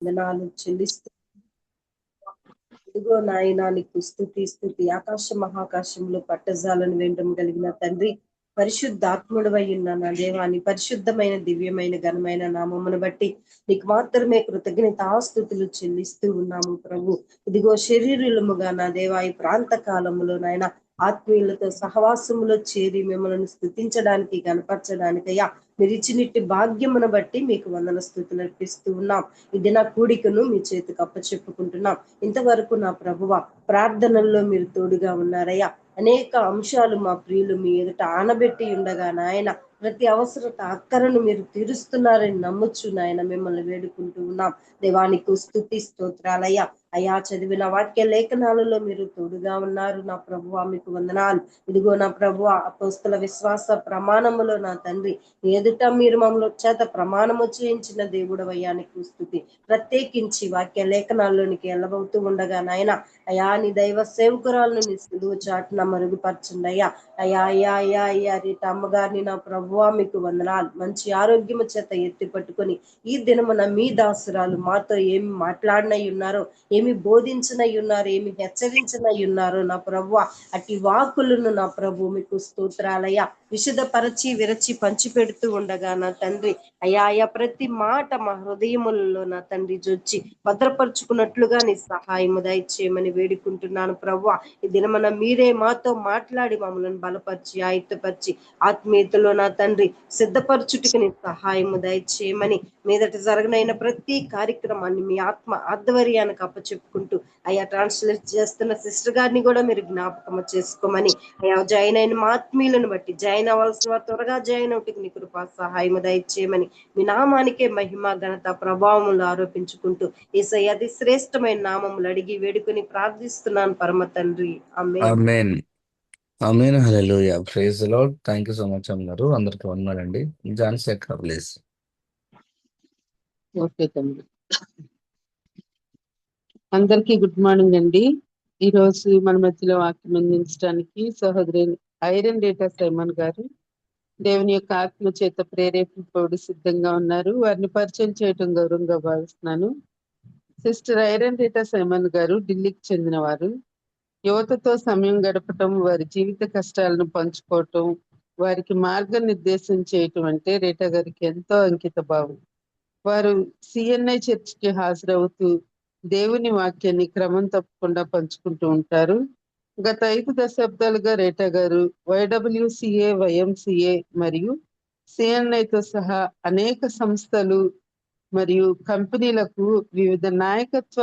వందనాలు చెల్లిస్తూ ఇదిగో నాయన నీకు స్తుతి ఆకాశ మహాకాశంలో పట్టజాలను వెంటం కలిగిన తండ్రి పరిశుద్ధాత్ముడవై ఉన్న నా దేవాన్ని పరిశుద్ధమైన దివ్యమైన ఘనమైన నామమును బట్టి నీకు మాత్రమే కృతజ్ఞతాస్తుతులు చెల్లిస్తూ ఉన్నాము ప్రభు. ఇదిగో శరీరులముగా నా దేవా ఈ ప్రాంత కాలములో నాయన ఆత్మీయులతో సహవాసములో చేరి మిమ్మల్ని స్తుతించడానికి కనపరచడానికయ్యా మీరు ఇచ్చినట్టి భాగ్యమును బట్టి మీకు వందన స్తుతులు అర్పిస్తూ ఉన్నాం. ఇది నా కూడికను మీ చేతికి అప్పచెప్పుకుంటున్నాం. ఇంతవరకు నా ప్రభువ ప్రార్థనల్లో మీరు తోడుగా ఉన్నారయ్యా. అనేక అంశాలు మా ప్రియులు మీ ఎదుట ఆనబెట్టి ఉండగా నాయన ప్రతి అవసరత అక్కరను మీరు తీరుస్తున్నారని నమ్ముచ్చు నాయన మిమ్మల్ని వేడుకుంటూ ఉన్నాం. దేవానికి స్తుతి స్తోత్రాలయ్యా. అయ్యా చదివిన వాక్య లేఖనాలలో మీరు తోడుగా ఉన్నారు నా ప్రభువా, మీకు వందనాలు. ఇదిగో నా ప్రభువా అపోస్తల విశ్వాస ప్రమాణములో నా తండ్రి ఎదుట మీరు మమ్మల్ని చేత ప్రమాణము చేయించిన దేవుడవయ్యా నీకు స్తుతి. ప్రత్యేకించి వాక్య లేఖనాల్లోనికి వెళ్ళబోతూ ఉండగా నాయన అయా నీ దైవ సేవకురాలను నీ సిలువ చాటున మరుగుపరచండి అయ్యా. అయ్యా రీట అమ్మగారిని నా ప్రభువా మీకు వందనాలు. మంచి ఆరోగ్యము చేత ఎత్తి పట్టుకొని ఈ దినమున మీ దాసురాలు మాతో ఏమి మాట్లాడినై ఉన్నారో, ఏమి బోధించనై ఉన్నారో, ఏమి హెచ్చరించనై ఉన్నారో నా ప్రభువా అట్టి వాకులను నా ప్రభు మీకు స్తోత్రాలయ్యా విశుద్ధపరచి విరచి పంచి పెడుతూ ఉండగా నా తండ్రి అయా ప్రతి మాట మా హృదయములలో నా తండ్రి జొచ్చి భద్రపరుచుకున్నట్లుగా నీ సహాయము దయచేయమని వేడుకుంటున్నాను ప్రభువా. ఈ దినమన మీరే మాతో మాట్లాడి మమ్మల్ని బలపరిచి ఆయుత్తపరిచి ఆత్మీయతలో నా తండ్రి సిద్ధపరచుటకు నీ సహాయము దయచేయమని మీదట జరగనైన ప్రతి కార్యక్రమాన్ని మీ ఆత్మ ఆధ్వర్యానికి అప్పచెప్పుకుంటూ అయ్యా ట్రాన్స్లేట్ చేస్తున్న సిస్టర్ గారిని కూడా మీరు జ్ఞాపకం చేసుకోమని అయ్యా జాయిన్ అయిన మా ఆత్మీయులను బట్టి జాయిన్ అవ్వాల్సిన వారు త్వరగా జాయిన్ అవుటకు నీ కృపా సహాయము దయచేయమని మీ నామానికే మహిమ ఘనత ప్రభావములు ఆరోపించుకుంటూ యేసయ్య అతి శ్రేష్టమైన నామములు అడిగి వేడుకొని ప్రార్థిస్తున్నాను పరమ తండ్రి. Amen. Amen. Hallelujah. Praise the lord. Thank you so much అన్నారు. అందరికి వందనాలండి. జాన్సీ అక్క ప్లీజ్. ఓకే తండ్రి. అందరికీ గుడ్ మార్నింగ్ అండి. ఈ రోజు మన మధ్యలో వాక్యం అందించడానికి సహోదరి ఐరన్ డేటా సైమన్ గారు దేవుని యొక్క ఆత్మ చేత ప్రేరేపింపబడి సిద్ధంగా ఉన్నారు. వారిని పరిచయం చేయటం గౌరవంగా భావిస్తున్నాను. సిస్టర్ ఐరన్ డేటా సైమన్ గారు ఢిల్లీకి చెందినవారు. యువతతో సమయం గడపటం, వారి జీవిత కష్టాలను పంచుకోవటం, వారికి మార్గనిర్దేశం చేయటం అంటే రేటా గారికి ఎంతో అంకిత భావం. వారు సిఎన్ఐ చర్చికి హాజరవుతూ దేవుని వాక్యాన్ని క్రమం తప్పకుండా పంచుకుంటూ ఉంటారు. గత 5 దశాబ్దాలుగా రేటా గారు YWCA, YMCA మరియు సిఎన్ఐతో సహా అనేక సంస్థలు మరియు కంపెనీలకు వివిధ నాయకత్వ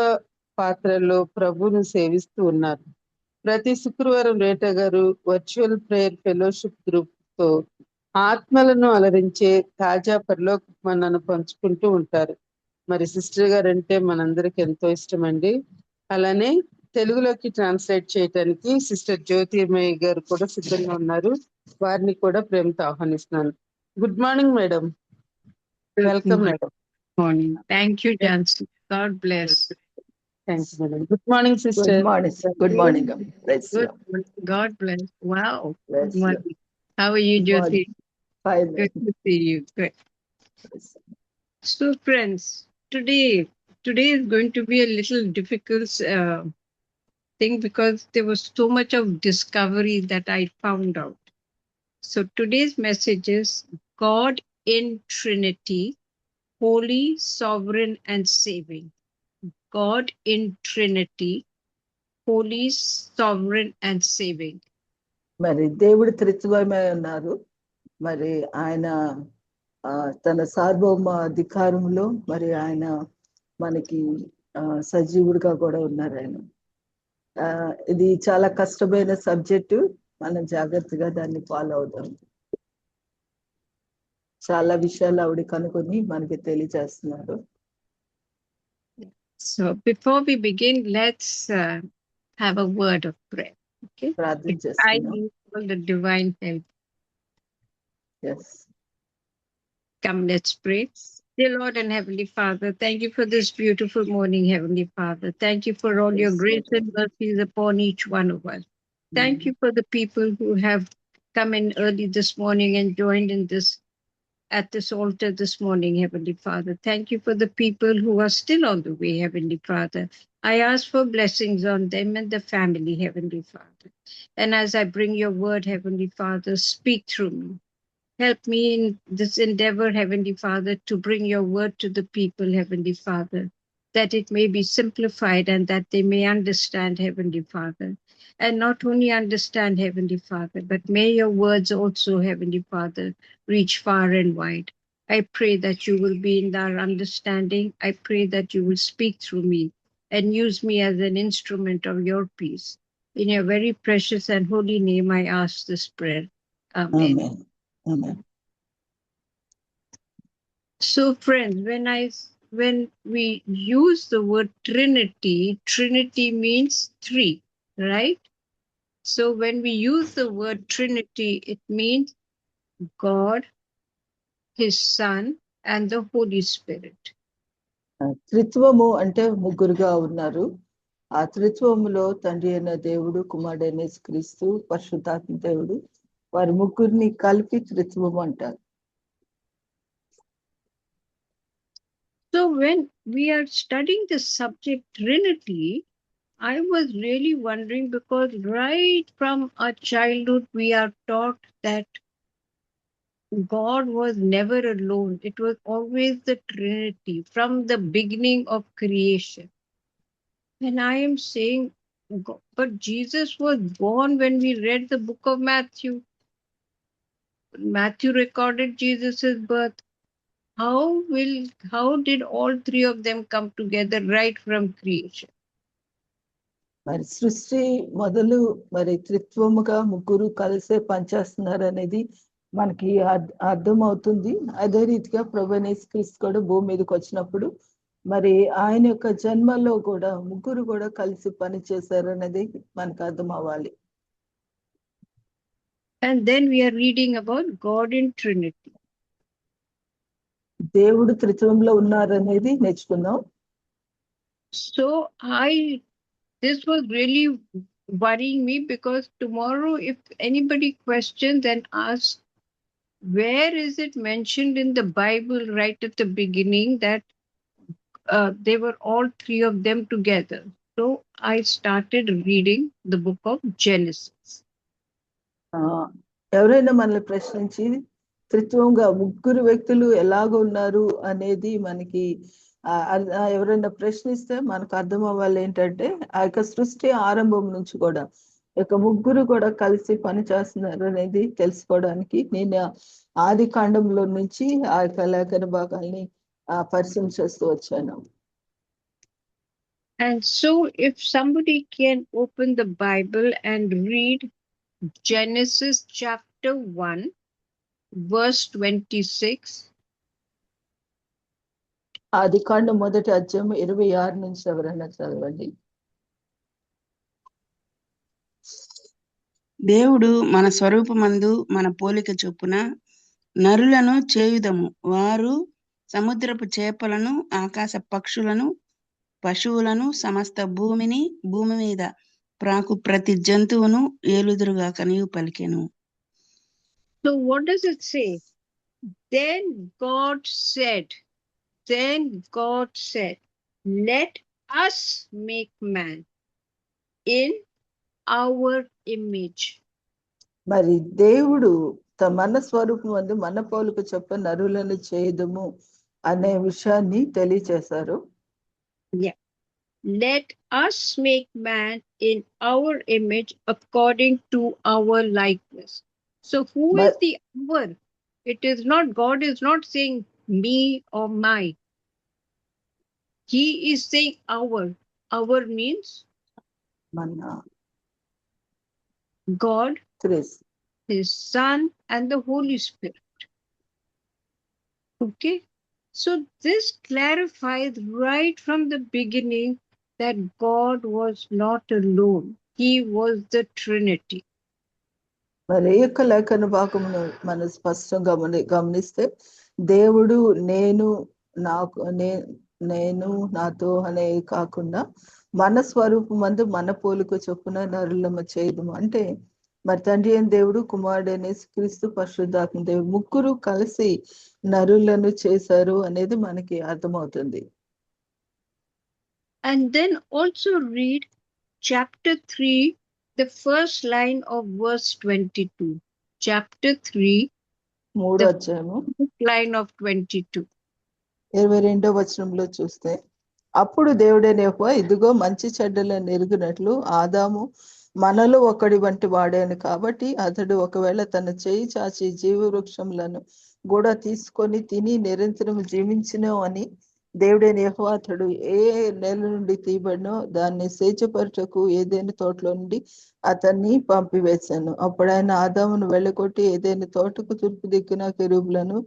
పాత్రల్లో ప్రభువును సేవిస్తూ ఉన్నారు. ప్రతి శుక్రవారం రేటా గారు వర్చువల్ ప్రేయర్ ఫెలోషిప్ గ్రూప్ తో ఆత్మలను అలరించే తాజా పరలోక మనను పంచుకుంటూ ఉంటారు. మరి సిస్టర్ గారు అంటే మనందరికి ఎంతో ఇష్టం అండి. అలానే తెలుగులోకి ట్రాన్స్లేట్ చేయడానికి సిస్టర్ జ్యోతిర్మయ్య గారు కూడా సిద్ధంగా ఉన్నారు. వారిని కూడా ప్రేమతో ఆహ్వానిస్తున్నాను. Good morning madam. Welcome madam. Morning. Thank you, Jansi. God bless. Thank you madam. Good morning sister. Good morning. Good morning. Bless you. Good morning. God bless. Wow. Bless Good you. morning. How are you, Good Jyoti? morning. Fine. Good to see you. Good. Bless you. So, friends, today is going to be a little difficult thing because there was so much of discovery that I found out. So today's message is God in Trinity, holy, sovereign, and saving. God in Trinity, holy, sovereign, and saving. మరి దేవుడు త్రిత్వమై ఉన్నారు. మరి ఆయన తన సార్వభౌమ అధికారంలో మరి ఆయన మనకి సజీవుడిగా కూడా ఉన్నారు. ఆయన ఇది చాలా కష్టమైన సబ్జెక్టు. మనం జాగ్రత్తగా దాన్ని ఫాలో అవుదాం. చాలా విషయాలు ఆవిడ కనుకొని మనకి తెలియజేస్తున్నారు. So before we begin, let's have a word of prayer. Okay. ప్రార్థన I చేస్తున్నాం. need all the divine help. Yes. Come, let's pray. Dear Lord and Heavenly Father, thank you for this beautiful morning, Heavenly Father. Thank you for all your grace and mercies upon each one of us. Thank you for the people who have come in early this morning and joined in this at this altar this morning, Heavenly Father. Thank you for the people who are still on the way, Heavenly Father. I ask for blessings on them and the family, Heavenly Father. And as I bring your word, Heavenly Father, speak through me. Help me in this endeavor, Heavenly Father, to bring your word to the people, Heavenly Father, that it may be simplified and that they may understand, Heavenly Father. And not only understand, Heavenly Father, but may your words also, Heavenly Father, reach far and wide. I pray that you will be in our understanding. I pray that you will speak through me and use me as an instrument of your peace. In your very precious and holy name, I ask this prayer. Amen. Amen. Amen. So, friends, when we use the word Trinity, Trinity means three, right? So when we use the word Trinity, it means God, His Son, and the Holy Spirit. త్రిత్వము అంటే ముగ్గురుగా ఉన్నారు. ఆ త్రిత్వములో తండ్రి అయిన దేవుడు, కుమారుడైన యేసుక్రీస్తు, పరిశుద్ధాత్మ దేవుడు, వారి ముగ్గురిని కలిపి త్రిత్వము అంటారు. So when we are studying the subject Trinity, I was really wondering, because right from our childhood we are taught that God was never alone. It was always the Trinity from the beginning of creation. And I am saying, but Jesus was born when we read the book of Matthew. Matthew recorded Jesus' birth. How did all three of them come together right from creation? మరి సృష్టి మొదలు మరి త్రిత్వముగా ముగ్గురు కలిసే పనిచేస్తున్నారు అనేది మనకి అర్థం అవుతుంది. అదే రీతిగా ప్రభువైన యేసుక్రీస్తు కూడా భూమి మీదకి వచ్చినప్పుడు మరి ఆయన యొక్క జన్మలో కూడా ముగ్గురు కూడా కలిసి పని చేశారు అనేది మనకు అర్థం అవ్వాలి. And then we are reading about God in Trinity. దేవుడు త్రిత్వంలో ఉన్నారు అనేది నేర్చుకుందాం. So this was really worrying me, because tomorrow if anybody questions and asks, where is it mentioned in the Bible right at the beginning that they were all three of them together? So I started reading the book of Genesis. ఎవరైనా మనల్ని ప్రశ్నించి త్రిత్వంగా ముగ్గురు వ్యక్తులు ఎలాగ ఉన్నారు అనేది మనకి ఎవరైనా ప్రశ్నిస్తే మనకు అర్థం అవ్వాలి ఏంటంటే, ఆ యొక్క సృష్టి ఆరంభం నుంచి కూడా యొక్క ముగ్గురు కూడా కలిసి పని చేస్తున్నారు అనేది తెలుసుకోవడానికి నేను ఆది కాండంలో నుంచి ఆ యొక్క లేఖన భాగాల్ని పరిశీలన చేస్తూ వచ్చాను. And so if somebody can open the Bible and read Genesis chapter 1 verse 26. ఆది కాండం మొదటి అధ్యాయం 26 నుంచి ఎవరైనా చదవండి. దేవుడు మన స్వరూపమందు మన పోలిక చొప్పున నరులను చేయుదము, వారు సముద్రపు చేపలను, ఆకాశ పక్షులను, పశువులను, సమస్త భూమిని, భూమి మీద ప్రాకు ప్రతి జంతువును ఏలుదురుగాకనియు పలికెను. So what does it say? Then God said, let us make man in our image. మరి దేవుడు మన స్వరూపం అందు మన పోలిక చొప్పున నరులను చేయుదము అనే విషయాన్ని తెలియచేశారు. Yeah. Let us make man in our image according to our likeness. So who is the our? It is not, God is not saying me or my. He is saying our. Our means మన God, క్రీస్తు, His Son, and the Holy Spirit. Okay? So this clarifies right from the beginning that God was not alone. He was the Trinity. మరి ఈ యొక్క లేఖన భాగమును మనం స్పష్టంగా గమనిస్తే దేవుడు నేను నాతో అనే కాకుండా మన స్వరూపం అందు మన పోలిక చొప్పున నరులము చేయదము అంటే మరి తండ్రి అయిన దేవుడు, కుమారుడైన యేసుక్రీస్తు, పరిశుద్ధాత్మ దేవుడు ముగ్గురు కలిసి నరులను చేశారు అనేది మనకి అర్థమవుతుంది. And then also read chapter 3, the first line of verse 22. Chapter 3, మూడో the అధ్యాయము first line of 22. 22వ వచనంలో చూస్తే, అప్పుడు దేవుడైన యెహోవా ఇదిగో మంచి చెడ్డలను ఎరుగునట్లు ఆదాము మనలో ఒకడి వంటి వాడాను కాబట్టి అతడు ఒకవేళ తన చేయి చాచి జీవవృక్షములను కూడా తీసుకొని తిని నిరంతరం జీవించినో అని దేవుడైన యెహోవా అతడు ఏ నేల నుండి తీయబడినో దాన్ని సేచపరచకు ఏదైనా తోటలో నుండి అతన్ని పంపివేశాను. అప్పుడు ఆయన ఆదామును వెళ్ళగొట్టి ఏదైనా తోటకు తూర్పు దిక్కున కెరూబులను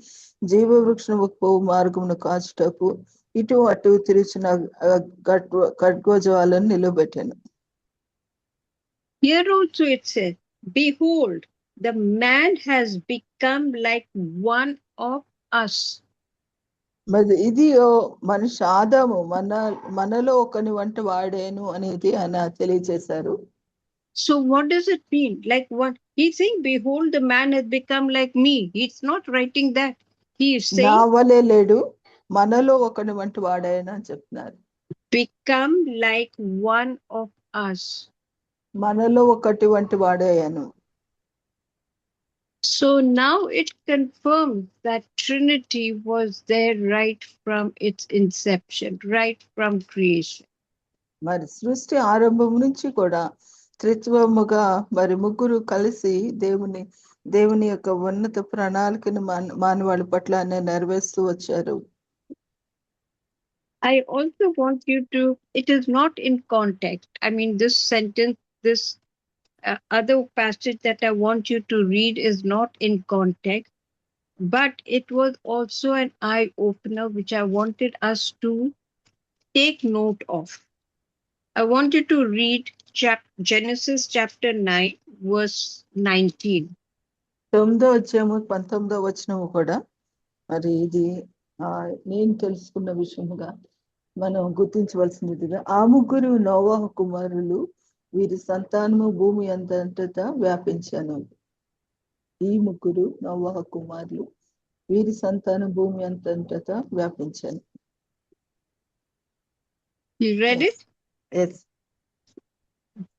జీవవృక్షము పోవు మార్గమును కాచుటకు ఇటు అటు తిరిచిన ఖడ్గోజ్వాలను నిలబెట్టాను. Here also it says, behold, the man has become like one of us. మరి ఇది మనిషి ఆదాము మనలో ఒకని వంటి వాడేను అనేది ఆయన తెలియజేశారు. So what does it mean? Like what? He's saying, behold, the man has become like me. He's not writing that. He is నా saying, వలే లేడు, మనలో ఒకని వంటి వాడేను అని చెప్తున్నారు. become like one of us. మనలో ఒకటి వంటి వాడేను. So now it confirms that Trinity was there right from its inception, right from creation. మరి సృష్టి ఆరంభం నుంచి కూడా త్రిత్వముగా మరి ముగ్గురు కలిసి దేవుని యొక్క ఉన్నత ప్రణాళికను మానవాళి పట్ల నెరవేరుస్తూ వచ్చారు. I also want you to, it is not in context. I mean, this sentence, this other passage that I want you to read is not in context, but it was also an eye-opener which I wanted us to take note of. I want you to read Genesis chapter 9, verse 19. 9వ అధ్యాయము 19వ వచనము కూడా మరి ఇది నేను తెలుసుకున్న విషయముగా మనం గుర్తించవలసినదిగా, ఆ ముగ్గురు నోవాహు కుమారులు వీరి సంతానము భూమి అంతటా వ్యాపించాను. ఈ ముగ్గురు నోవాహు కుమారులు వీరి సంతానం భూమి అంతటా వ్యాపించాను. You read it? Yes.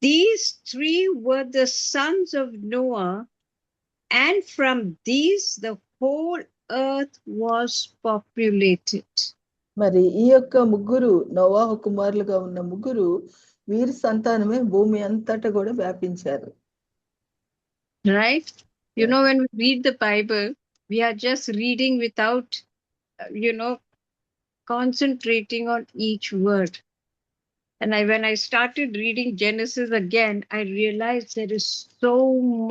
These three were the sons of Noah, and from these the whole earth was populated. మరి ఈ యొక్క ముగ్గురు నోవాహు కుమారులుగా ఉన్న ముగ్గురు వీరి సంతానమే భూమి అంతటా కూడా వ్యాపించారు. Right? You know, when we read the Bible, we are just reading without, concentrating on each word. And when I started reading Genesis again, I realized there is so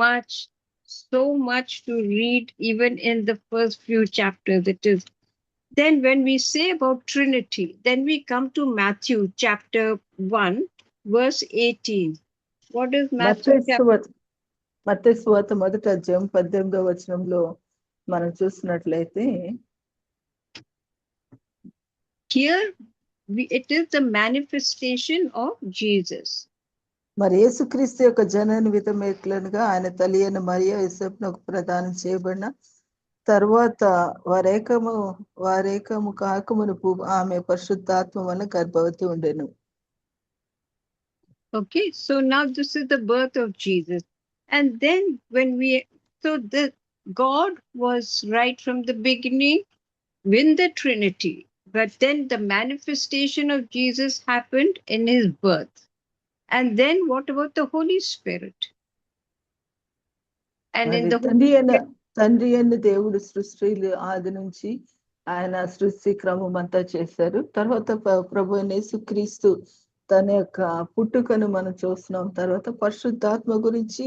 much to read even in the first few chapters. It is. Then when we say about Trinity, then we come to Matthew chapter 1, verse 18. What is Matthew chapter? మత్తయి సువార్త మొదటి అధ్యాయం 18వ వచనంలో మనం చూసినట్లయితే, Here it is the manifestation of Jesus. మరి యేసుక్రీస్తు యొక్క జనన విధమేట్లనుగా ఆయన తల్లి అయిన మరియా యోసేపునకు ప్రదానం చేయబడిన తర్వాత వారేకము కాకమునుపు ఆమె పరిశుద్ధాత్మ వలన గర్భవతి ఉండెను. Okay, so now this is the birth of Jesus. And then God was right from the beginning with the Trinity. But then the manifestation of Jesus happened in his birth. And then what about the Holy Spirit? And in the తండ్రి అయిన దేవుడు సృష్టి ఆది నుంచి ఆయన సృష్టి క్రమం అంతా చేశారు. తర్వాత ప్రభు యేసుక్రీస్తు తన యొక్క పుట్టుకను మనం చూస్తున్నాం. తర్వాత పరిశుద్ధాత్మ గురించి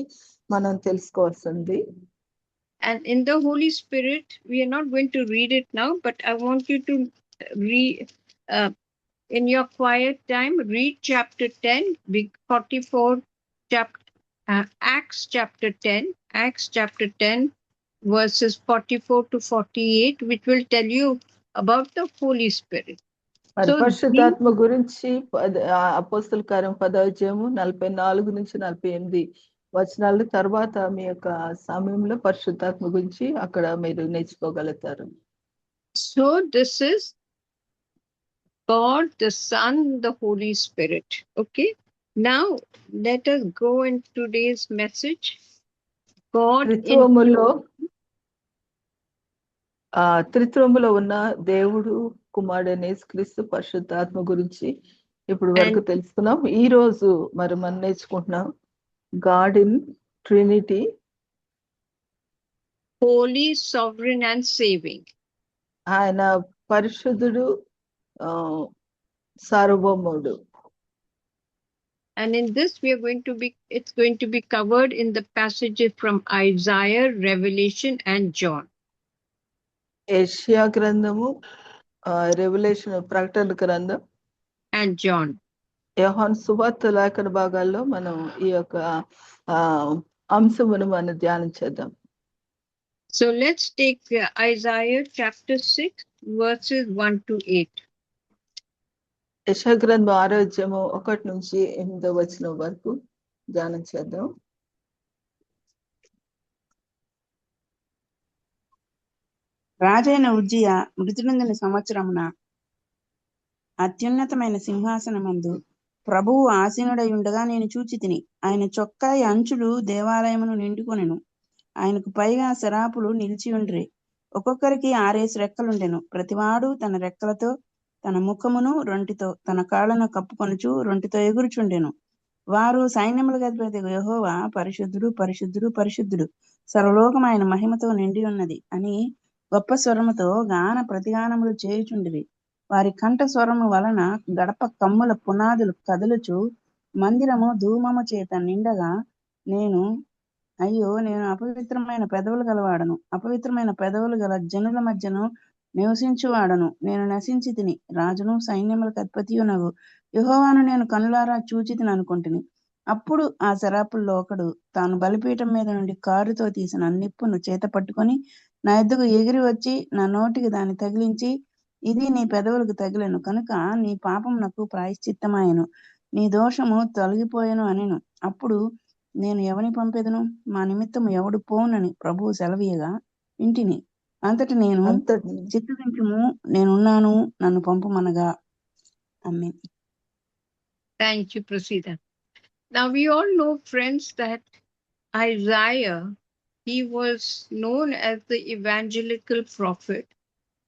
మనం తెలుసుకోవాల్సింది. And in the Holy Spirit, we are not going to read it now, but I want you to read in your quiet time, read chapter 10, 44, Acts chapter 10, verses 44 to 48, which will tell you about the Holy Spirit. పరిశుద్ధాత్మ గురించి అపోస్తల కార్యం 10వ అధ్యాయము 44 నుంచి 48 వచనాలు తర్వాత మీ యొక్క సమయంలో పరిశుద్ధాత్మ గురించి అక్కడ మీరు నేర్చుకోగలుగుతారు. So this is God, the Son, the Holy Spirit. Okay. Now let us go in today's message. God in త్రిత్వములో ఉన్న దేవుడు, కుమారుడైన యేసుక్రీస్తు, పరిశుద్ధాత్మ గురించి ఇప్పుడు వరకు తెలుసుకున్నాం. ఈ రోజు మరి మనం నేర్చుకుంటున్నాం God in Trinity, holy, sovereign and saving. ఆయన పరిశుద్ధుడు, సార్వభౌముడు. And in this it's going to be covered in the passages from Isaiah, Revelation and John. యెషయా గ్రంథము, రెవల్యూషన్ ప్రకటన గ్రంథం and John. యోహాను సువార్త లేఖన భాగాల్లో మనం ఈ యొక్క అంశమును మనం ధ్యానం చేద్దాం. So let's take Isaiah chapter 6 verses 1 to 8. యెషయా గ్రంథం 6వ అధ్యాయము 1 నుంచి 8వ వచనం వరకు ధ్యానం చేద్దాం. రాజైన ఉజ్జియా మృతునందుని సంవత్సరమున అత్యున్నతమైన సింహాసనమందు ప్రభువు ఆసీనుడై ఉండగా నేను చూచితిని. ఆయన చొక్కాయి అంచులు దేవాలయమును నిండుకొనెను. ఆయనకు పైగా శరాపులు నిలిచి ఉండ్రి. ఒక్కొక్కరికి 6 రెక్కలుండెను. ప్రతివాడు తన రెక్కలతో తన ముఖమును రొంటితో తన కాళ్లను కప్పుకొనుచు రొంటితో ఎగురుచుండెను. వారు సైన్యములకు అధిపతి యెహోవా పరిశుద్ధుడు, పరిశుద్ధుడు, పరిశుద్ధుడు, సర్వలోకం ఆయన మహిమతో నిండి ఉన్నది అని గొప్ప స్వరముతో గాన ప్రతిగానములు చేయుచుండిరి. వారి కంఠ స్వరము వలన గడప కమ్ముల పునాదులు కదులుచు మందిరము ధూమము చేత నిండగా నేను అయ్యో, నేను అపవిత్రమైన పెదవులు గలవాడను, అపవిత్రమైన పెదవులు గల జనుల మధ్యను నివసించువాడను. నేను నశించి తిని, రాజును సైన్యములకు అధిపతియునగు యెహోవాను నేను కనులారా చూచితిని అనుకుంటుని. అప్పుడు ఆ శరాపుల్లో ఒకడు తాను బలిపీఠం మీద నుండి కారుతో తీసిన నిప్పును చేత పట్టుకొని నా ఎద్దుకు ఎగిరి వచ్చి నా నోటికి దాన్ని తగిలించి, ఇది నీ పెదవులకు తగిలెను కనుక నీ పాపం నాకు ప్రాయశ్చిత్తమాయెను, నీ దోషము తొలగిపోయెను అనెను. అప్పుడు నేను ఎవని పంపెదను, మా నిమిత్తము ఎవడు పోనని ప్రభువు సెలవీయగా ఇంటిని. అంతటి నేను చిత్తగించుము, నేనున్నాను, నన్ను పంపుమనగా. ఆమేన్. Thank you, Prasida. Now we all know, friends, that Isaiah, he was known as the evangelical prophet,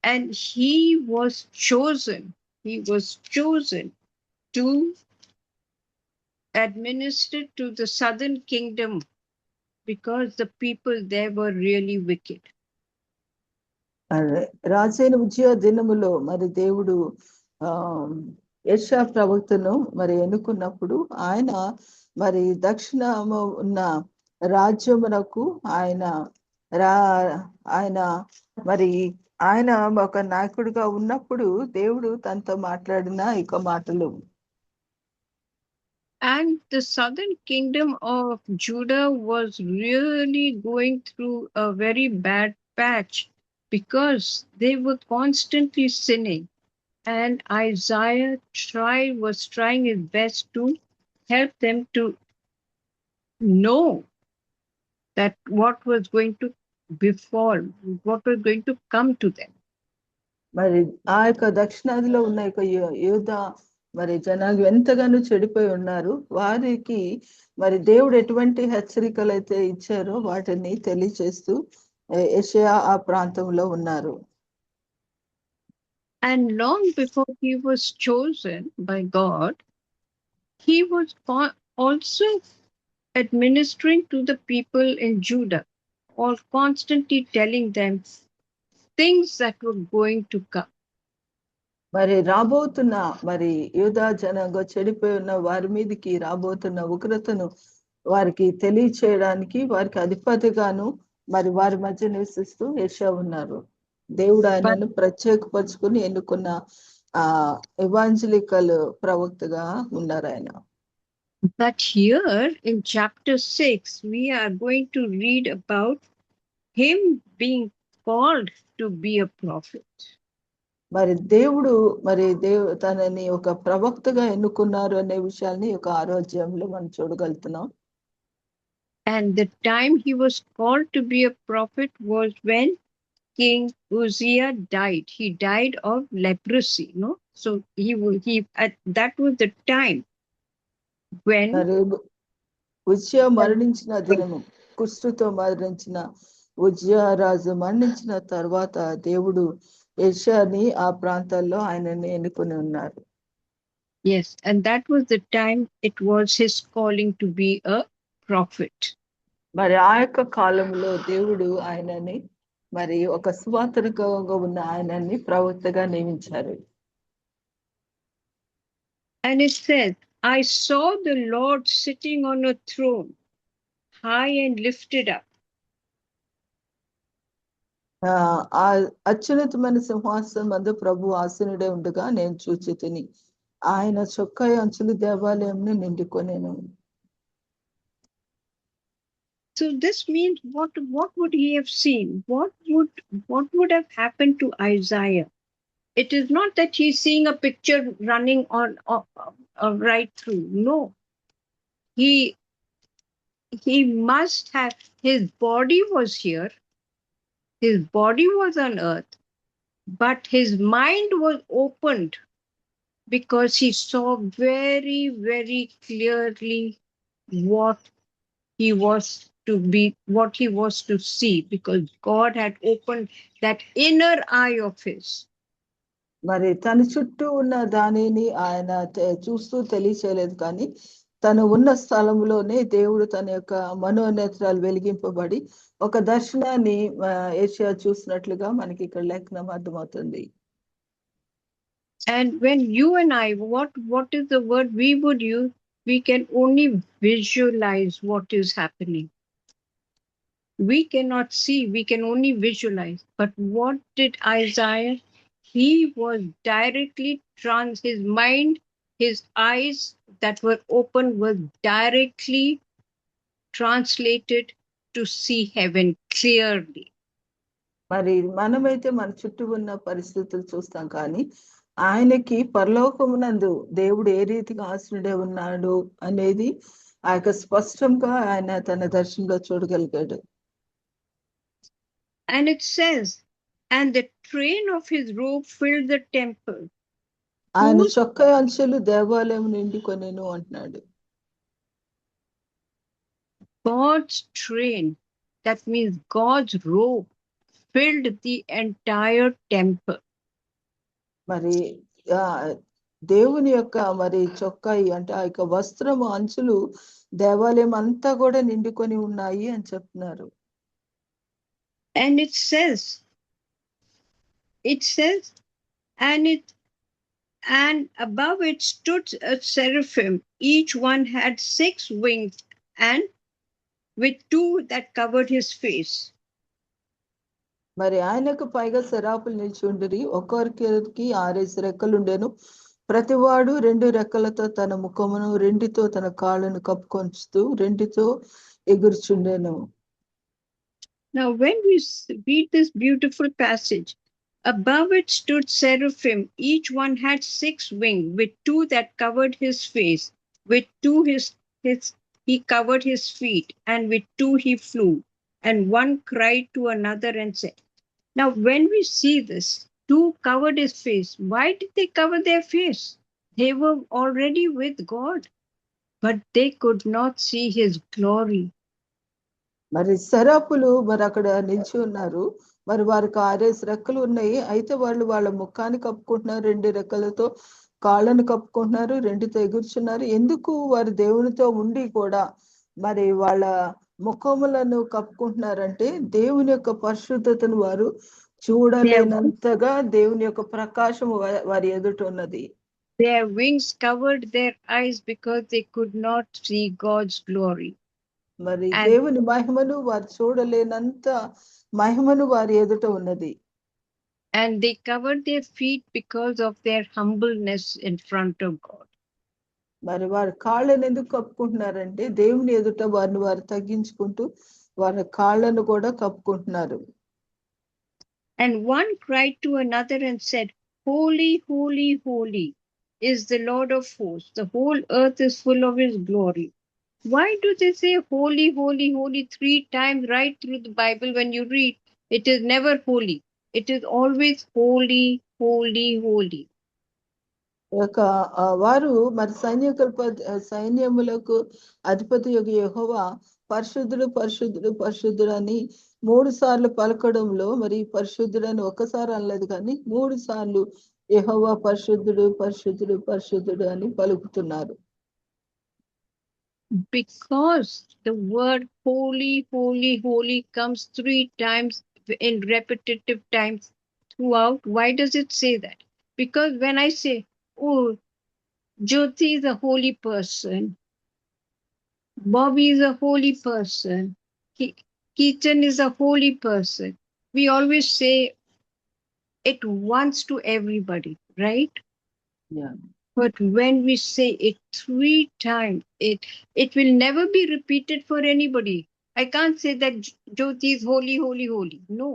and he was chosen to administer to the southern kingdom because the people there were really wicked. రాజైన ఉజ్జియా దినములో మరి దేవుడు యెషయా ప్రవక్తను మరి ఎన్నుకున్నప్పుడు ఆయన మరి దక్షిణము ఉన్న రాజ్యమునకు ఆయన ఒక నాయకుడిగా ఉన్నప్పుడు దేవుడు తనతో మాట్లాడిన ఇక మాటలు. And the southern kingdom of Judah was really going through a very bad patch because they were constantly sinning. And Isaiah was trying his best to help them to know that what was going to befall, what was going to come to them. మరి ఆ యొక్క దక్షిణాదిలో ఉన్న యూదా మరి జనాలు ఎంతగానో చెడిపోయి ఉన్నారు. వారికి మరి దేవుడు ఎటువంటి హెచ్చరికలు అయితే ఇచ్చారో వాటిని తెలియచేస్తూ యెషయా ఆ ప్రాంతంలో ఉన్నారు. And long before he was chosen by God, he was also administering to the people in Judah, or constantly telling them things that were going to come. మరి రాబోతున్న మరి యూదా జనాంగం చెడిపోయి ఉన్న వారి మీదకి రాబోతున్న ఉగ్రతను వారికి తెలియచేయడానికి వారికి అధిపతిగాను మరి వారి మధ్య నివసిస్తూ యెషయా ఉన్నారు. దేవుడు ఆయనను ప్రత్యేకపరుచుకుని ఎన్నుకున్న ఎవాంజలికల్ ప్రవక్తగా ఉన్నారు ఆయన. But here in chapter 6, we are going to read about him being called to be a prophet. మరి దేవుడు తనని ఒక ప్రవక్తగా ఎన్నుకున్నారు అనే విషయాన్ని ఒక 6వ అధ్యాయంలో మనం చూడగలుగుతున్నాం. And the time he was called to be a prophet was when King Uzziah died. He died of leprosy, no? So that was the time when మరి ఉజ్జియా మరణించిన దినము, కుష్ఠుతో మరణించిన ఉజ్జియా రాజు మరణించిన తర్వాత దేవుడు యెషయాని ఆ ప్రాంతాల్లో ఆయనని ఎన్నుకొని ఉన్నారు. yes, and that was the time it was his calling to be a prophet. మరి ఆ యొక్క కాలంలో దేవుడు ఆయనని మరి ఒక సువార్తగా ఉన్న ఆయనని ప్రవక్తగా నియమించారు. And it says, I saw the Lord sitting on a throne, high and lifted up. ఆ అత్యున్నతమైన సింహాసనం మందు ప్రభు ఆసీనుడే ఉండగా నేను చూచి తిని, ఆయన చొక్కా అంచులు దేవాలయంని నిండుకొనేను. So this means what would he have seen? What would have happened to Isaiah? It is not that he's seeing a picture running on right through. No, he must have, his body was here, his body was on earth, but his mind was opened because he saw very, very clearly what he was to be, what he was to see, because God had opened that inner eye of his. మరి తన చుట్టూ ఉన్న దానిని ఆయన చూస్తూ తెలియచేయలేదు, కానీ తను ఉన్న స్థలంలోనే దేవుడు తన యొక్క మనోనేత్రాలు వెలిగింపబడి ఒక దర్శనాన్ని యెషయా చూసినట్లుగా మనకి ఇక్కడ లేఖనం అర్థమవుతుంది. And when you and I, what is the word we would use? We can only visualize what is happening. We cannot see, we can only visualize. But what did Isaiah? He was directly his mind, his eyes that were open were directly translated to see heaven clearly. మరి మనమైతే మన చుట్టూ ఉన్న పరిస్థితులు చూస్తాం, కానీ ఆయనకి పరలోకమునందు దేవుడు ఏ రీతిగా ఆసనుడే ఉన్నాడు అనేది ఆ యొక్క స్పష్టంగా ఆయన తన దర్శనంలో చూడగలిగాడు. And it says, and the train of his robe filled the temple. ఆయన చొక్కా అంచులు దేవాలయం నిండుకొనేను అంటున్నాడు. God's train, that means God's robe, filled the entire temple. మరి దేవుని యొక్క మరి చొక్కాయి అంటే ఆ యొక్క వస్త్రము అంచులు దేవాలయం అంతా కూడా నిండుకొని ఉన్నాయి అని చెప్తున్నారు. And it says, and above it stood a seraphim. Each one had 6 wings, and with 2 that covered his face. మరి ఆయనకు పైగా శరాపులు నిలిచి ఉండిరి, ఒక్కొక్కరికి 6 రెక్కలు ఉండేను. ప్రతివాడు 2 రెక్కలతో తన ముఖమును, 2తో తన కాళ్ళను కప్పుకొంచుతూ 2తో ఎగురుచుండెను. Now when we read this beautiful passage, above it stood seraphim. Each one had 6 wings, with 2 that covered his face, with 2 he covered his feet, and with 2 he flew. And one cried to another and said, now when we see this, 2 covered his face. Why did they cover their face? They were already with God, but they could not see his glory. మరి శరాపులు మరి అక్కడ నిలిచి ఉన్నారు. మరి వారికి 6 రెక్కలు ఉన్నాయి. అయితే వాళ్ళు వాళ్ళ ముఖాన్ని కప్పుకుంటున్నారు, 2 రెక్కలతో కాళ్ళను కప్పుకుంటున్నారు, 2తో ఎగురుచున్నారు. ఎందుకు? వారు దేవునితో ఉండి కూడా మరి వాళ్ళ ముఖములను కప్పుకుంటున్నారంటే దేవుని యొక్క పరిశుద్ధతను వారు చూడలేనంతగా దేవుని యొక్క ప్రకాశం వారి ఎదుట ఉన్నది. Their wings covered their eyes because they could not see God's glory. మరి దేవుని మహిమను వారు చూడలేనంత మహిమను వారి ఎదుట ఉన్నది. And they covered their feet because of their humbleness in front of God. మరి వారి కాళ్ళను ఎందుకు కప్పుకుంటున్నారంటే దేవుని ఎదుట వారిని వారు తగ్గించుకుంటూ వారి కాళ్ళను కూడా కప్పుకుంటున్నారు. And one cried to another and said, holy, holy, holy is the Lord of hosts. The whole earth is full of his glory. Why do they say holy, holy, holy 3 times right through the Bible? When you read, it is never holy. It is always holy, holy, holy. యొక్క వారు మరి సైన్యములకు అధిపతి యొక్క యెహోవా పరిశుద్ధుడు పరిశుద్ధుడు పరిశుద్ధుడు అని 3 సార్లు పలకడంలో, మరి పరిశుద్ధుడు అని ఒక్కసారి అనలేదు కానీ 3 సార్లు యెహోవా పరిశుద్ధుడు పరిశుద్ధుడు పరిశుద్ధుడు అని పలుకుతున్నారు. Because the word holy, holy, holy comes 3 times in repetitive times throughout. Why does it say that? Because when I say, oh, Jyoti is a holy person, Bobby is a holy person, Keaton is a holy person, we always say it once to everybody, right? Yeah. But when we say it 3 times, it will never be repeated for anybody. I can't say that Jyoti is holy, holy, holy. No.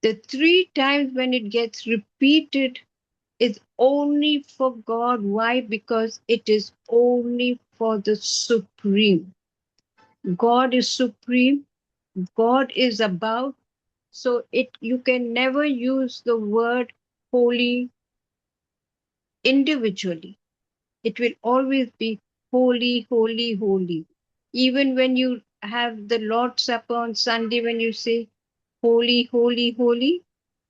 The 3 times when it gets repeated is only for God. Why? Because it is only for the Supreme. God is supreme. God is above. So you can never use the word holy individually. It will always be holy, holy, holy. Even when you have the Lord's Supper on Sunday, when you say holy, holy, holy,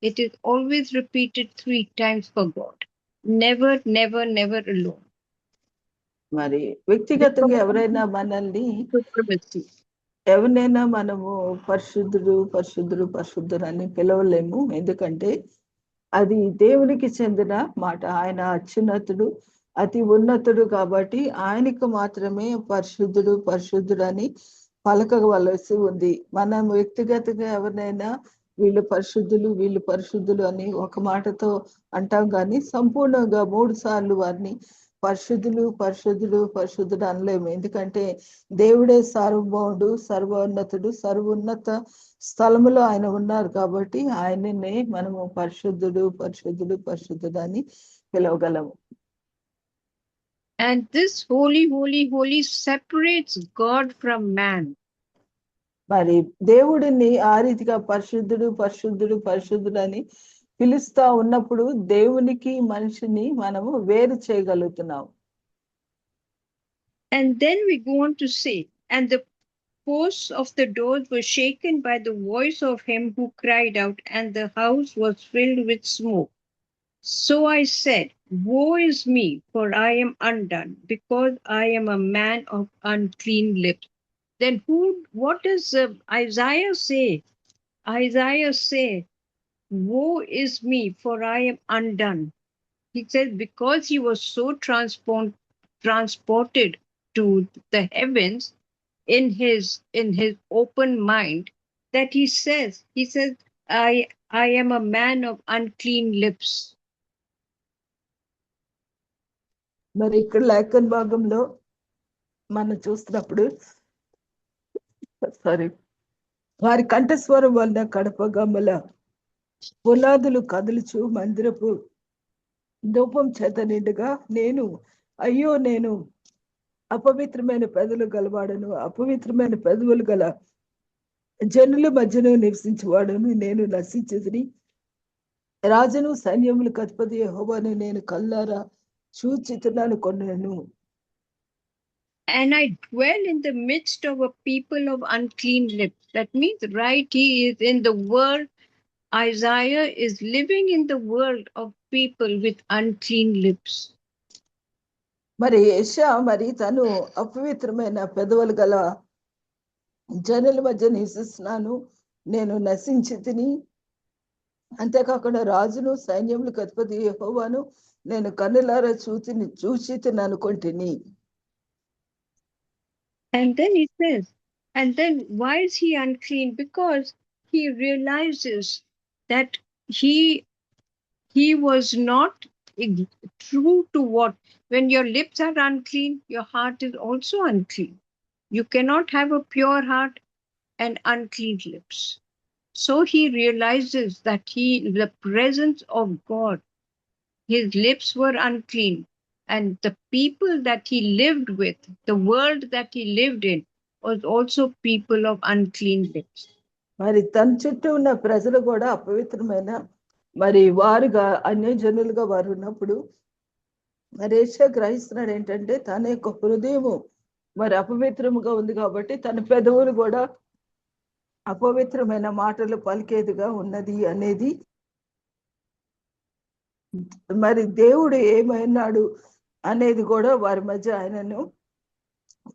it is always repeated 3 times for God. Never, never, never alone. మరి వ్యక్తిగతంగా ఎవరైనా మనల్ని Supremacy. ఎవరినైనా మనము పరిశుద్ధుడు పరిశుద్ధుడు పరిశుద్ధుడు అని పిలవలేము. ఎందుకంటే అది దేవునికి చెందిన మాట. ఆయన అత్యున్నతుడు, అతి ఉన్నతుడు కాబట్టి ఆయనకు మాత్రమే పరిశుద్ధుడు పరిశుద్ధుడు అని పలకవలసి ఉంది. మనం వ్యక్తిగతంగా ఎవరినైనా వీళ్ళు పరిశుద్ధులు అని ఒక మాటతో అంటాం కానీ సంపూర్ణంగా 3 సార్లు వారిని పరిశుద్ధుడు అనలేము. ఎందుకంటే దేవుడే సార్వభౌముడు, సర్వోన్నతుడు, సర్వోన్నత స్థలములో ఆయన ఉన్నారు కాబట్టి ఆయననే మనము పరిశుద్ధుడు అని పిలవగలము. And this holy, holy, holy separates God from man. మరి దేవుడిని ఆ రీతిగా పరిశుద్ధుడు అని పిలుస్తా ఉన్నప్పుడు దేవునికి మనిషిని మనము వేరు చేయగలుగుతున్నాం. And then we go on to say, and the posts of the doors were shaken by the voice of him who cried out, and the house was filled with smoke. So I said, woe is me, for I am undone, because I am a man of unclean lips. Then what does Isaiah say? Isaiah says, woe is me, for I am undone. He says, because he was so transported to the heavens in his open mind, that he says, I am a man of unclean lips. మరి ఇక్కడ లేఖన భాగంలో మనం చూస్తున్నప్పుడు వారి కంఠస్వరం వలన కడప గమ్మల పునాదులు కదులుచు మందిరపు ధూపం చేత నిండుగా నేను అపవిత్రమైన పెదవులు గలవాడను, అపవిత్రమైన పెదవులు గల జనుల మధ్యను నివసించేవాడను, నేను నశించదని రాజును సైన్యములకు అధిపతి యెహోవాను నేను కల్లారా చూచితున్నాను కొన్నాను. And I dwell in the midst of a people of unclean lips. That means, right, he is in the world. Isaiah is living in the world of people with unclean lips. మరి యెషయా మరి తను అపవిత్రమైన పెదవులు గల జనుల మధ్య నివసిస్తున్నాను, నేను నశించి తిని, అంతేకాకుండా రాజును సైన్యములకు అధిపతి యెహోవాను నేను కన్నులారా చూచి తిన్నాను కొంటిని. And then he says, and then why is he unclean? Because he realizes that he was not true to what. When your lips are unclean, your heart is also unclean. You cannot have a pure heart and unclean lips. So he realizes that the presence of God, his lips were unclean. And the people that he lived with, the world that he lived in, was also people of unclean lips. మరి తన చుట్టూ ఉన్న ప్రజలు కూడా అపవిత్రమైన మరి వారుగా అన్యజనులుగా వారు ఉన్నప్పుడు మరి యెషయా గ్రహిస్తున్నాడు ఏంటంటే తన యొక్క హృదయము మరి అపవిత్రముగా ఉంది కాబట్టి తన పెదవులు కూడా అపవిత్రమైన మాటలు పలికేదిగా ఉన్నది అనేది మరి దేవుడు ఏమైనాడు అనేది కూడా వారి మధ్య ఆయనను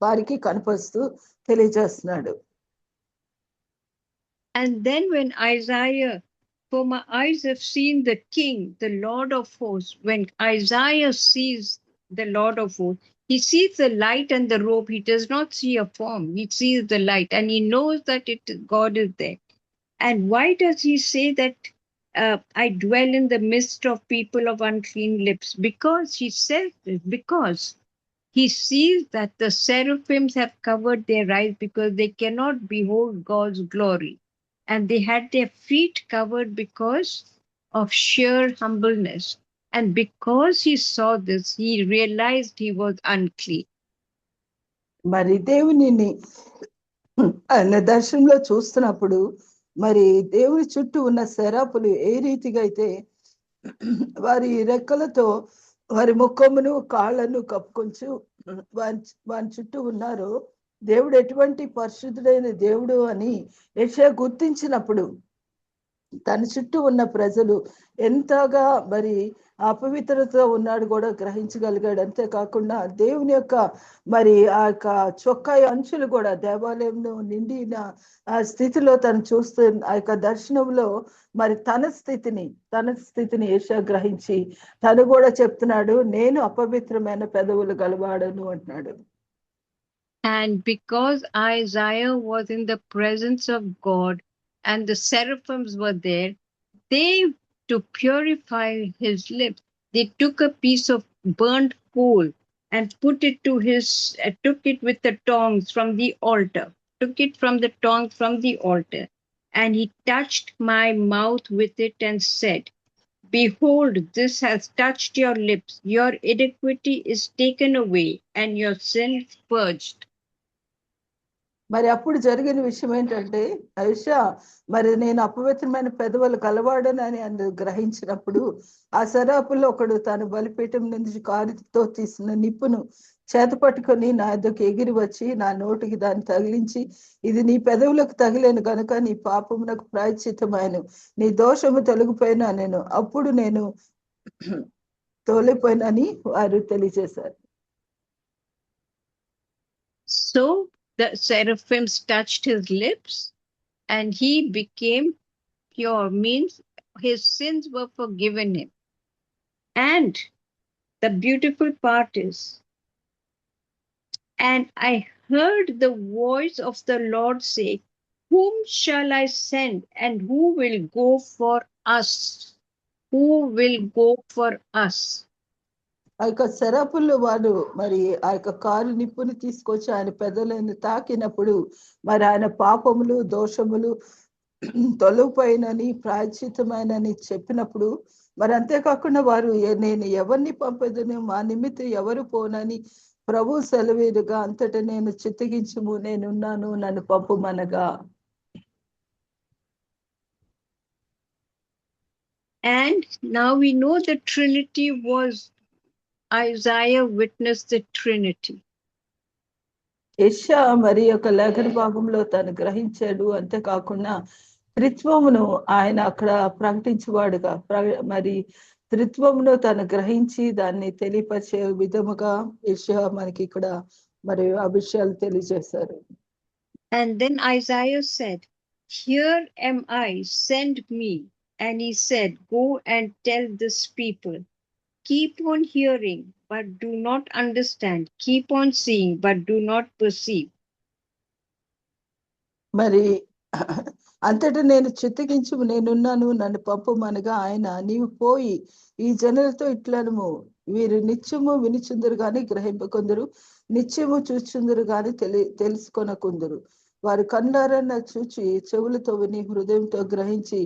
వారికి కనపరుస్తూ తెలియజేస్తున్నాడు. And then when Isaiah, for my eyes have seen the King, the Lord of hosts, when Isaiah sees the Lord of hosts, he sees the light and the robe. He does not see a form. He sees the light and he knows that God is there. And why does he say that I dwell in the midst of people of unclean lips? Because he says this, because he sees that the seraphims have covered their eyes because they cannot behold God's glory. And they had their feet covered because of sheer humbleness. And because he saw this, he realized he was unclean. మరి దేవునిని ఆయన దర్శనంలో చూస్తున్నప్పుడు మరి దేవుని చుట్టూ ఉన్న శరాపులు ఏ రీతిగా అయితే వారి రెక్కలతో వారి ముఖమును కాళ్ళను కప్పుకొంచు వారి చుట్టూ ఉన్నారు. దేవుడు ఎటువంటి పరిశుద్ధుడైన దేవుడు అని యెషయా గుర్తించినప్పుడు తన చుట్టూ ఉన్న ప్రజలు ఎంతగా మరి అపవిత్రతో ఉన్నాడు కూడా గ్రహించగలిగాడు. అంతేకాకుండా దేవుని యొక్క మరి ఆ యొక్క చొక్కా అంచులు కూడా దేవాలయంలో నిండిన ఆ స్థితిలో తను చూస్తూ ఆ యొక్క దర్శనంలో మరి తన స్థితిని యెషయా గ్రహించి తను కూడా చెప్తున్నాడు, నేను అపవిత్రమైన పెదవులు గలవాడను అంటున్నాడు. And because Isaiah was in the presence of God and the seraphims were there, they, to purify his lips, they took a piece of burnt coal and took it with the tongs from the altar, and he touched my mouth with it and said, behold, this has touched your lips. Your iniquity is taken away and your sins purged. మరి అప్పుడు జరిగిన విషయం ఏంటంటే యెషయా మరి నేను అపవిత్రమైన పెదవులు కలవాడనని అందుకు గ్రహించినప్పుడు ఆ శరాపుల్లో ఒకడు తన బలిపీఠం నుంచి కారుతో తీసిన నిప్పును చేత పట్టుకొని నా యొద్దకు ఎగిరి వచ్చి నా నోటికి దాన్ని తగిలించి, ఇది నీ పెదవులకు తగిలేను కనుక నీ పాపమునకు ప్రాయశ్చిత్తమాయను, నీ దోషము తొలగిపోయినా నేను అప్పుడు నేను తోలిపోయినని వారు తెలియజేశారు. So the seraphims touched his lips and he became pure, means his sins were forgiven him. And the beautiful part is, and I heard the voice of the Lord say, whom shall I send and who will go for us? Who will go for us? ఆ యొక్క శరాపుల్లో వారు మరి ఆ యొక్క car నిప్పుని తీసుకొచ్చి ఆయన పెదవులను తాకినప్పుడు మరి ఆయన పాపములు దోషములు తొలగిపోయినని ప్రాయశ్చిత్తమైనని చెప్పినప్పుడు మరి అంతేకాకుండా వారు నేను ఎవరిని పంపేదను, మా నిమిత్తం ఎవరు పోనని ప్రభు సెలవీరుగా అంతటా నేను చిత్తగించుము, నేనున్నాను, నన్ను పంపుమనగా. And now we know the Trinity was, Isaiah witnessed the Trinity. యెషయా మరి యొక్క లేఖన భాగంలో తను గ్రహించాడు. అంతేకాకుండా త్రిత్వమును ఆయన అక్కడ ప్రకటించేవాడుగా మరి త్రిత్వమును తను గ్రహించి దాన్ని తెలియపరిచే విధముగా యెషయా మనకి ఇక్కడ మరి ఆ విషయాలు తెలియజేశారు. And then Isaiah said, here am I, send me. And he said, go and tell this people, keep on hearing, but do not understand. Keep on seeing, but do not perceive. మరి అంతటా నేను చిత్తగించు, నేనున్నాను, నన్ను పంపమనగా ఆయన, నీవు పోయి ఈ జనులతో ఇట్లనుము, వీరు నిత్యము వినిచుందరు గాని గ్రహింపకొందరు, నిత్యము చూచుందరు గాని తెలుసుకొనకుందరు. వారు కళ్ళారన్న చూచి చెవులతో విని హృదయంతో గ్రహించి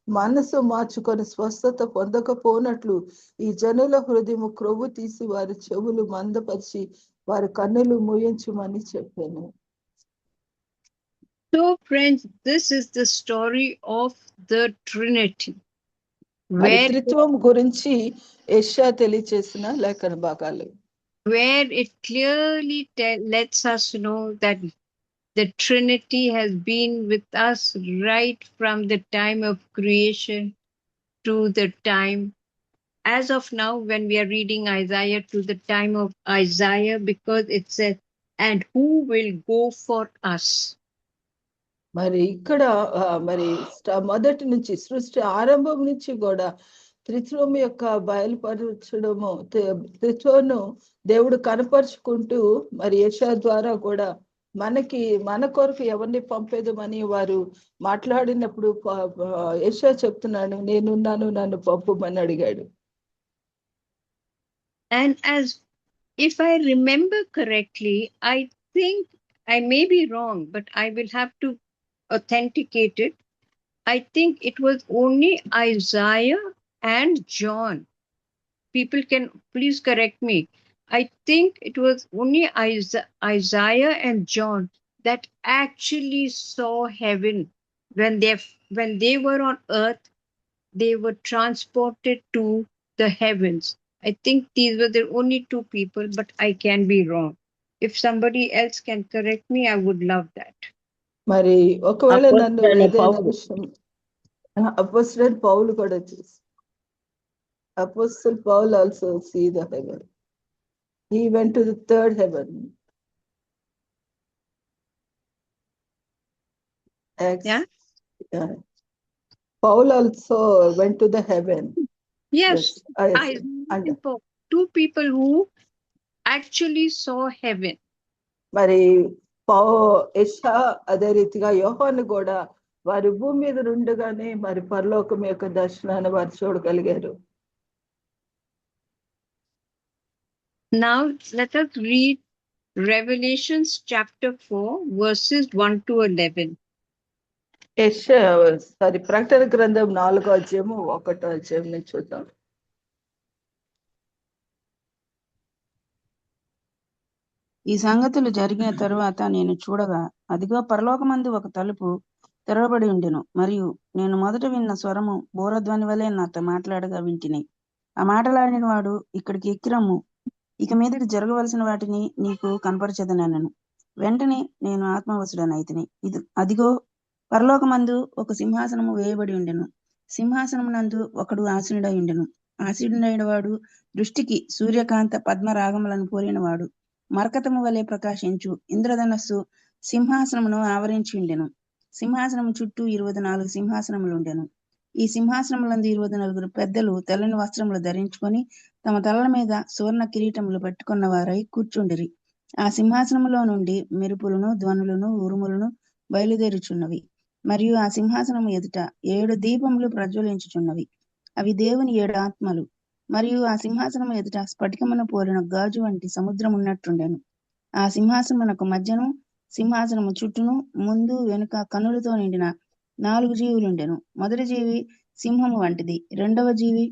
మనసు మార్చుకొని స్వస్థత పొందకపోనట్లు ఈ జనుల హృదయము క్రొవ్వు తీసి వారి చెవులు మందపరిచి వారి కన్నులు మూయించమని చెప్పాను. So, friends, this is the story of the Trinity, మరి where త్రిత్వం గురించి యెషయా తెలియచేసిన లేఖన భాగాలు, it clearly lets us know that the Trinity has been with us right from the time of creation to the time, as of now, when we are reading Isaiah, to the time of Isaiah, because it says, and who will go for us? మరి ఇక్కడ మరి మొదటి నుంచి సృష్టి ఆరంభం నుంచి కూడా త్రిత్వం యొక్క బయలుపరచడము, త్రిత్వను దేవుడు కనపరుచుకుంటూ మరి యెషయా ద్వారా కూడా మన కొరకు ఎవరిని పంపేదమని వారు మాట్లాడినప్పుడు యెషయా చెప్తున్నాడు, నేనున్నాను, నన్ను పంపమని అడిగాడు. And as if I remember correctly, I think I may be wrong, but I will have to authenticate it. I think it was only Isaiah and John. People can please correct me. I think it was only Isaiah and John that actually saw heaven when they were on earth. They were transported to the heavens. I think these were the only two people, but I can be wrong. If somebody else can correct me, I would love that. మరి ఒకవేళ నన్ను ఏదైనా విషయం, అపోస్తలుడైన పౌలు కూడా చూసి, apostle Paul also see the heaven. He went to the third heaven. Yeah. Paul also went to the heaven. Yes, Yes. Two people who actually saw heaven. మరి యెషయా అదే రీతిగా యోహాను కూడా వారి భూమి మీద ఉండగానే మరి పరలోకం యొక్క దర్శనాన్ని వారు చూడగలిగారు. Now let us read Revelations chapter 4 verses 1 to 11. ప్రకటన గ్రంథం 4వ అధ్యాయము 1వ అధ్యాయం నుంచి చూద్దాం. ఈ సంగతులు జరిగిన తరువాత నేను చూడగా, అదిగో పరలోకమందు ఒక తలుపు తెరవబడి ఉండెను. మరియు నేను మొదట విన్న స్వరము బూరధ్వని వలె నాతో మాట్లాడగా వింటిని. ఆ మాటలాడిన వాడు, ఇక్కడికి ఎక్కిరమ్ము, ఇక మీదటి జరగవలసిన వాటిని నీకు కనపరచెదనెను. వెంటనే నేను ఆత్మవశుడనైతిని. అదిగో పరలోకమందు ఒక సింహాసనము వేయబడి ఉండెను. సింహాసనమునందు ఒకడు ఆసీనుడై ఉండెను. ఆసీనుడైన వాడు దృష్టికి సూర్యకాంత పద్మరాగములను పోలినవాడు. మరకతము వలె ప్రకాశించు ఇంద్రధనస్సు సింహాసనమును ఆవరించి ఉండెను. సింహాసనము చుట్టూ 24 సింహాసనములుండెను. ఈ సింహాసనములందు 24 పెద్దలు తెల్లని వస్త్రములు ధరించుకొని తమ తలల మీద సువర్ణ కిరీటములు పట్టుకున్న వారై కూర్చుండిరి. ఆ సింహాసనములో నుండి మెరుపులను, ధ్వనులను, ఉరుములను బయలుదేరుచున్నవి. మరియు ఆ సింహాసనము ఎదుట 7 దీపములు ప్రజ్వలించుచున్నవి. అవి దేవుని 7 ఆత్మలు. మరియు ఆ సింహాసనము ఎదుట స్ఫటికమును పోలిన గాజు వంటి సముద్రం ఉన్నట్టుండెను. ఆ సింహాసనమునకు మధ్యను, సింహాసనము చుట్టూను, ముందు వెనుక కన్నులతో నిండిన 4 జీవులుండెను. మొదటి జీవి సింహము వంటిది, రెండవ జీవి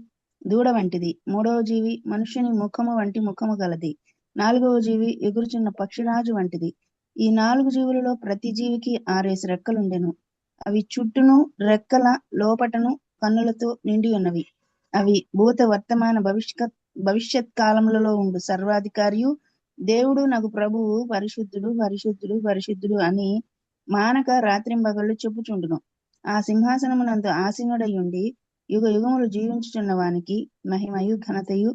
దూడ వంటిది, మూడవ జీవి మనుష్యుని ముఖము వంటి ముఖము గలది, 4వ జీవి ఎగురుచున్న పక్షిరాజు వంటిది. ఈ 4 జీవులలో ప్రతి జీవికి 6 రెక్కలుండెను. అవి చుట్టూను రెక్కల లోపటను కన్నులతో నిండి ఉన్నవి. అవి భూత వర్తమాన భవిష్యత్ కాలములలో ఉండు సర్వాధికారియు దేవుడు నగు ప్రభువు పరిశుద్ధుడు పరిశుద్ధుడు పరిశుద్ధుడు అని మానక రాత్రింబగళ్ళు చెప్పుచుండును. ఆ సింహాసనమునందు ఆసీనుడై ఉండి యుగ యుగములు జీవించుచున్న వానికి మహిమయు ఘనతయు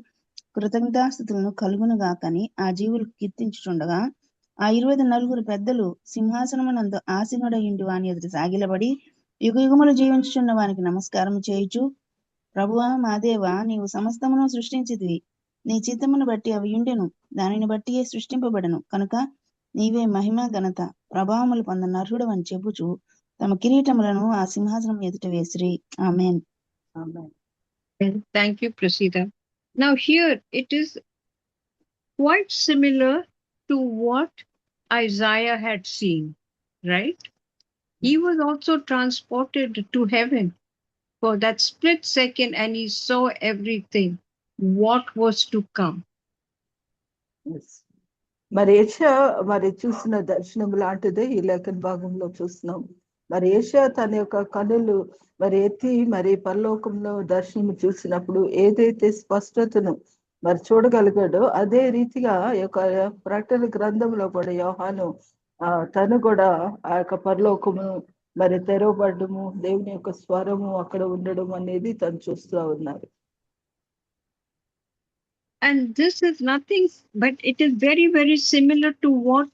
కృతజ్ఞతాస్తుతులను కలుగును గాకని ఆ జీవులు కీర్తించుచుండగా, ఆ 24 పెద్దలు సింహాసనమునందు ఆసీనుడై ఉండి వాని ఎదుట సాగిలబడి యుగ యుగములు జీవించుచున్న వానికి నమస్కారం చేయుచు, ప్రభువా మా దేవా, నీవు సమస్తమును సృష్టించితివి. నీ చిత్తమును బట్టి అవి ఉండెను, దానిని బట్టియే సృష్టింపబడెను. కనుక నీవే మహిమ ఘనత ప్రభావములు పొందనర్హుడు అని చెప్పుచు తమ కిరీటములను ఆ సింహాసనం ఎదుట వేసిరి. ఆమేన్. Thank you, Prasida. Now here it is quite similar to what Isaiah had seen, right? He was also transported to heaven. for that split second, and he saw everything, what was to come. Yes. మరి Asia మరి చూసిన దర్శనం లాంటిదే ఈ లేఖన భాగంలో చూస్తున్నాం. మరి ఏషియా తన యొక్క కన్నులు మరి ఎత్తి మరి పరలోకంలో దర్శనం చూసినప్పుడు ఏదైతే స్పష్టతను మరి చూడగలిగాడో అదే రీతిగా ఈ యొక్క ప్రకటన గ్రంథంలో కూడా యోహాను తను కూడా ఆ యొక్క పరలోకము మరి తెరవబడము, దేవుని యొక్క స్వరము అక్కడ ఉండడం అనేది తను చూస్తూ ఉన్నారు. And this is nothing, but it is very, very similar to what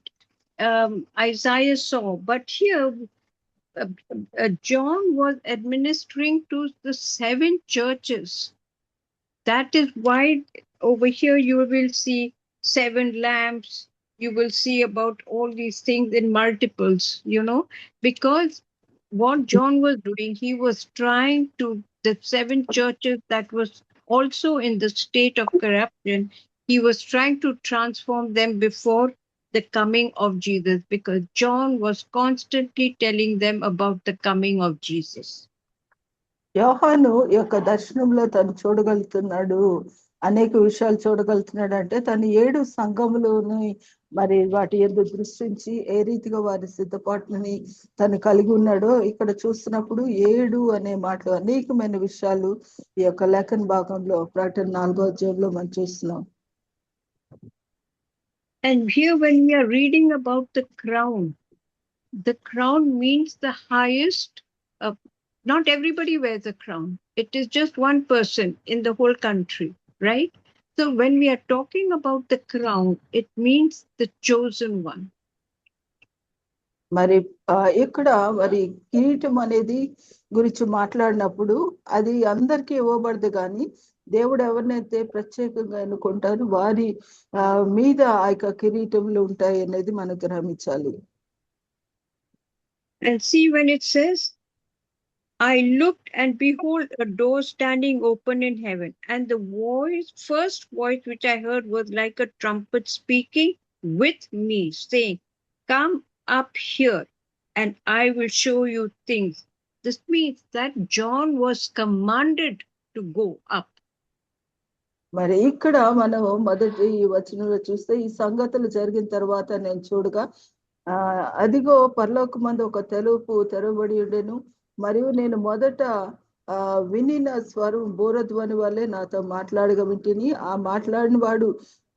Isaiah saw. But here, John was administering to the 7 churches. That is why over here you will see 7 lamps. You will see about all these things in multiples, because what John was doing, he was trying to, the 7 churches that was also in the state of corruption, he was trying to transform them before the coming of Jesus, because John was constantly telling them about the coming of Jesus. యోహాను యొక్క దర్శనంలో తను చూడగలుగుతున్నాడు, అనేక విషయాలు చూడగలుగుతున్నాడు. అంటే తను 7 సంఘములని మరి వాటి యందు దృష్టించి ఏ రీతిగా వారి సిద్ధపాటుని తను కలిగి ఉన్నాడో ఇక్కడ చూస్తున్నప్పుడు 7 అనే మాటలు అనేకమైన విషయాలు ఈ యొక్క లేఖన భాగంలో ప్రకటన 4వ అధ్యాయంలో మనం చూస్తున్నాం. And here when we are reading about the crown means the highest. Not everybody wears a crown. It is just one person in the whole country, right? So when we are talking about the crown, it means the chosen one. మరి ఇక్కడ మరి కిరీటం అనేది గురించి మాట్లాడినప్పుడు అది అందరికీ ఇవ్వబడదు, కానీ దేవుడు ఎవరినైతే ప్రత్యేకంగా ఎన్నుకుంటారు వారి మీద ఆ యొక్క కిరీటములు ఉంటాయి అనేది మనం గ్రహించాలి. And see, when it says, I looked and behold a door standing open in heaven, and the first voice which I heard was like a trumpet speaking with me, saying, come up here and I will show you things. This means that John was commanded to go up. మరి ఇక్కడ మనం మొదటి ఈ వచనంలో చూస్తే ఈ సంగతులు జరిగిన తర్వాత నేను చూడగా అదిగో పరలోకమందు ఒక తలుపు తెరవబడి ఉండెను, మరియు నేను మొదట వినిన స్వరం బోరధ్వని వల్లే నాతో మాట్లాడగా వింటిని. ఆ మాట్లాడిన వాడు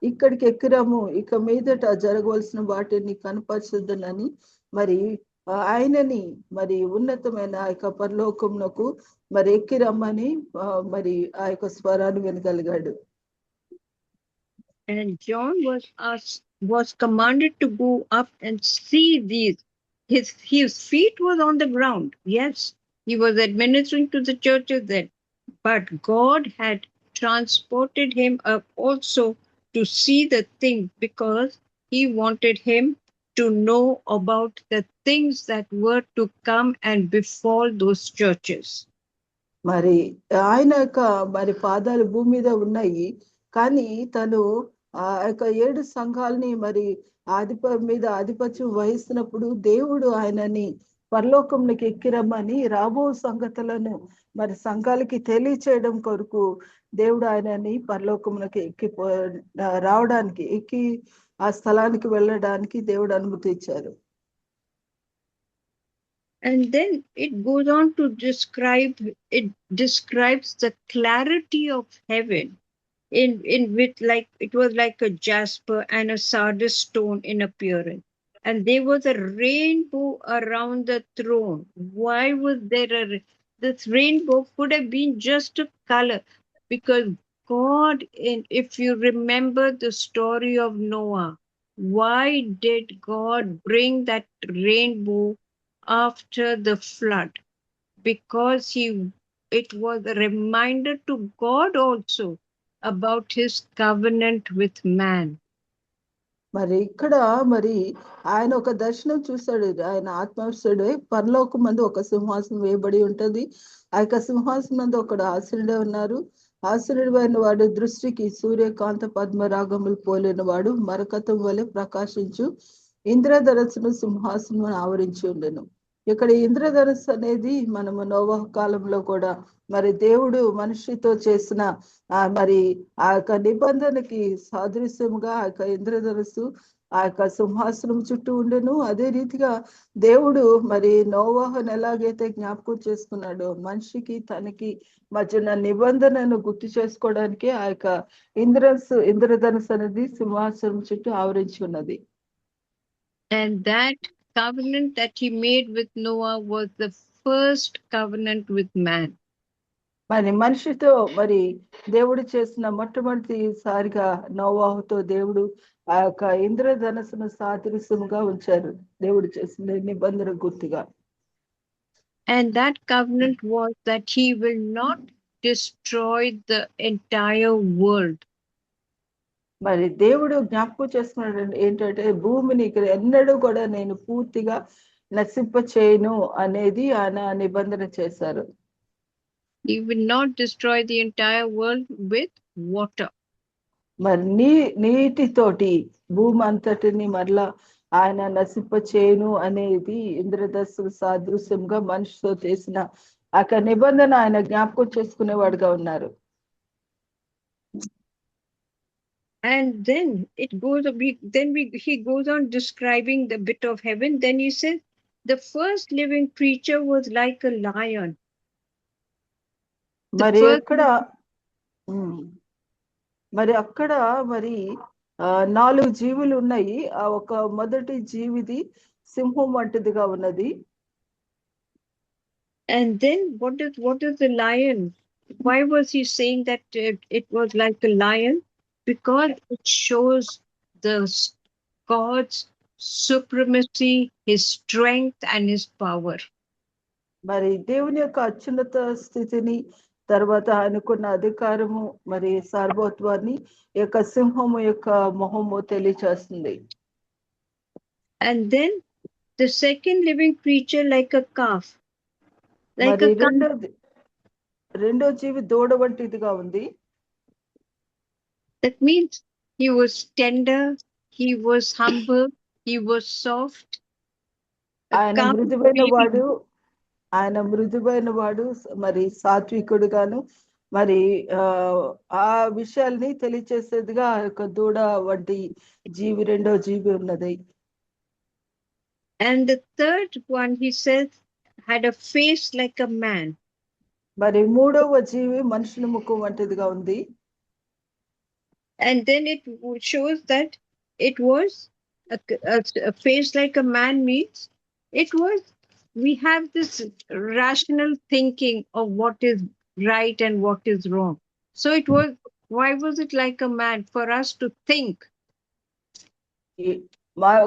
ఇక్కడికి ఎక్కిరాము, ఇక మీదట జరగవలసిన వాటిని కనపరచదనని మరి ఆయనని మరి ఉన్నతమైన ఆ యొక్క పరలోకమునకు మరి ఎక్కిరమ్మని మరి ఆ యొక్క స్వరాన్ని వినగలిగాడు. And John was commanded to go up and see these. His feet was on the ground. Yes, he was administering to the churches then, but God had transported him up also to see the things, because he wanted him to know about the things that were to come and befall those churches. మరి ఆయన యొక్క మరి పాదాలు భూమి మీద ఉన్నాయి, కానీ తను ఆ యొక్క 7 సంఘాలని మరి మీద ఆధిపత్యం వహిస్తున్నప్పుడు దేవుడు ఆయనని పరలోకంలోకి ఎక్కిరమ్మని రాబో సంగతులను మరి సంఘాలకి తెలియచేయడం కొరకు దేవుడు ఆయనని పరలోకంలోకి రావడానికి ఎక్కి ఆ స్థలానికి వెళ్ళడానికి దేవుడు అనుమతి ఇచ్చారు. And then it goes on to describes the clarity of heaven in with like it was like a jasper and a sardis stone in appearance, and there was a rainbow around the throne. Why was there this rainbow could have been just a color, because God, if you remember the story of Noah, why did God bring that rainbow after the flood? Because it was a reminder to God also about his covenant with man. మరి ఇక్కడ మరి ఆయన ఒక దర్శనం చూశాడు. ఆయన ఆత్మవిషుడు పరలోకం మందు ఒక సింహాసనం వేయబడి ఉంటది. ఆ యొక్క సింహాసనం మందు ఒకడు ఆసనుడే ఉన్నారు. ఆసనుడైన వాడు దృష్టికి సూర్యకాంత పద్మరాగములు పోలిన వాడు మరకతం వలె ప్రకాశించు ఇంద్రధనస్సును సింహాసనం ఆవరించి ఉండెను. ఇక్కడ ఇంద్రధనుస్సు అనేది మనము నోవహు కాలంలో కూడా మరి దేవుడు మనిషితో చేసిన మరి ఆ యొక్క నిబంధనకి సాదృశ్యముగా ఆ యొక్క ఇంద్రధనుస్సు ఆ యొక్క సింహాసనం చుట్టూ ఉండెను. అదే రీతిగా దేవుడు మరి నోవహును ఎలాగైతే జ్ఞాపకం చేసుకున్నాడో మనిషికి తనకి మధ్యన నిబంధనను గుర్తు చేసుకోవడానికి ఆ యొక్క ఇంద్రధనుస్సు అనేది సింహాసనం చుట్టూ ఆవరించి ఉన్నది. And that covenant that he made with Noah was the first covenant with man. మరి మనిషితో మరి దేవుడు చేసిన మొట్టమొదటిసారిగా నోవాహుతో దేవుడు ఆ యొక్క ఇంద్రధనస్సును సాదృశ్యముగా ఉంచారు, దేవుడు చేసిన నిబంధన గుర్తుగా. And that covenant was that he will not destroy the entire world. మరి దేవుడు జ్ఞాపకం చేసుకున్నాడు ఏంటంటే భూమిని ఇక్కడ ఎన్నడూ కూడా నేను పూర్తిగా నశింప చేయను అనేది ఆయన నిబంధన చేశారు. He will not destroy the entire world with water. మరి నీటితోటి భూమి అంతటిని మరలా ఆయన నశింప చేయను అనేది ఇంద్రధనుస్సు సాదృశ్యంగా మనిషితో చేసిన ఆ నిబంధన ఆయన జ్ఞాపకం చేసుకునేవాడుగా ఉన్నారు. And then it goes. He goes on describing the bit of heaven. Then he says, the first living creature was like a lion. మరి అక్కడ మరి 4 జీవులు ఉన్నాయి. ఆ ఒక మొదటి జీవిది సింహం వంటిదిగా ఉన్నది. And then what is the lion? Why was he saying that it was like a lion? Because it shows the God's supremacy, his strength and his power. మరి దేవుని యొక్క అత్యున్నత స్థితిని, తర్వాత ఆయనకున్న అధికారము మరి సార్వభౌత్వాన్ని యొక్క సింహము యొక్క మొహము తెలియచేస్తుంది. And then the second living creature like a calf. మరి రెండో జీవి దూడ వంటిదిగా ఉంది. That means he was tender, he was humble, he was soft. ఆయన మృదువైన వాడు మరి సాత్వికుడుగాను మరి ఆ విషయాల్ని తెలియచేసేదిగా ఆ యొక్క దూడ వంటి జీవి రెండో జీవి ఉన్నది. And the third one, he says, had a face like a man. మరి మూడవ జీవి మనుషుల ముఖం వంటిదిగా ఉంది. And then it shows that it was a face like a man means we have this rational thinking of what is right and what is wrong. So why was it like a man? For us to think.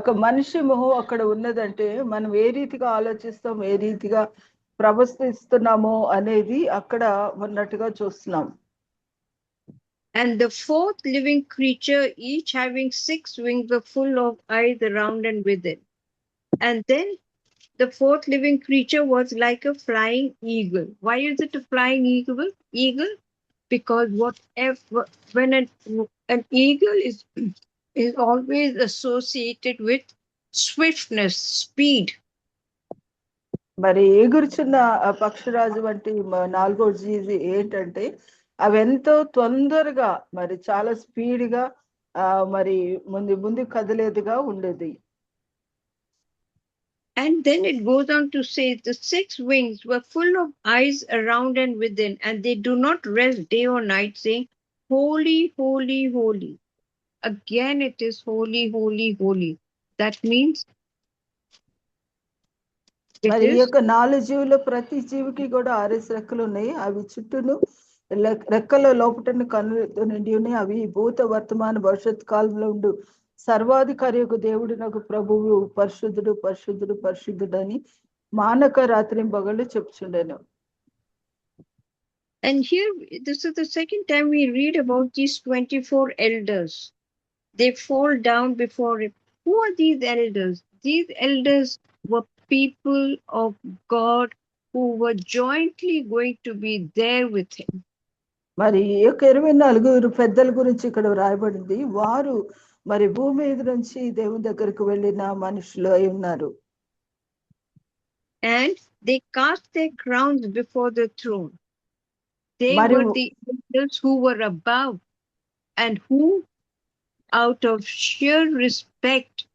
ఒక మనిషి మొహం అక్కడ ఉన్నదంటే మనం ఏ రీతిగా ఆలోచిస్తాం, ఏ రీతిగా ప్రవర్తిస్తున్నామో అనేది అక్కడ ఉన్నట్టుగా చూస్తున్నాం. And the fourth living creature, each having 6 wings, were full of eyes around and within. And then the fourth living creature was like a flying eagle. Why is it a flying eagle? Because when an eagle is always associated with swiftness, speed. మరి ఎగురుచున్న పక్షిరాజు వంటి 4వ జీవి ఏంటంటే అవి ఎంతో తొందరగా మరి చాలా స్పీడ్గా మరి ముందు కదిలేదిగా ఉండేది. And then it goes on to say the 6 wings were full of eyes around and within, and they do not rest day or night, saying, Holy, holy, holy. Again it is holy, holy, holy. That means మరి ఈ యొక్క 4 జీవులు ప్రతి జీవికి కూడా 6 రెక్కలు ఉన్నాయి. అవి చుట్టూను రెక్కల లోపటను కన్నులతో నిండి ఉన్నాయి. అవి భూత వర్తమాన భవిష్యత్ కాలంలో ఉండు సర్వాధికారి యొక్క దేవుడు నాకు ప్రభువు పరిశుద్ధుడు పరిశుద్ధుడు పరిశుద్ధుడు అని మానక రాత్రి పగళ్ళు చెప్పుచుండెను. And here, this is the second time we read about these 24 elders. They fall down before him. Who are these elders? These elders were people of God who were jointly going to be there with him. మరి ఈ యొక్క 24 పెద్దల గురించి ఇక్కడ రాయబడింది. వారు మరి భూమి మీద నుంచి దేవుని దగ్గరకు వెళ్ళిన మనుషులు అయి ఉన్నారు. and they cast their crowns before the throne. They మరి were the angels who were above and who, out of sheer respect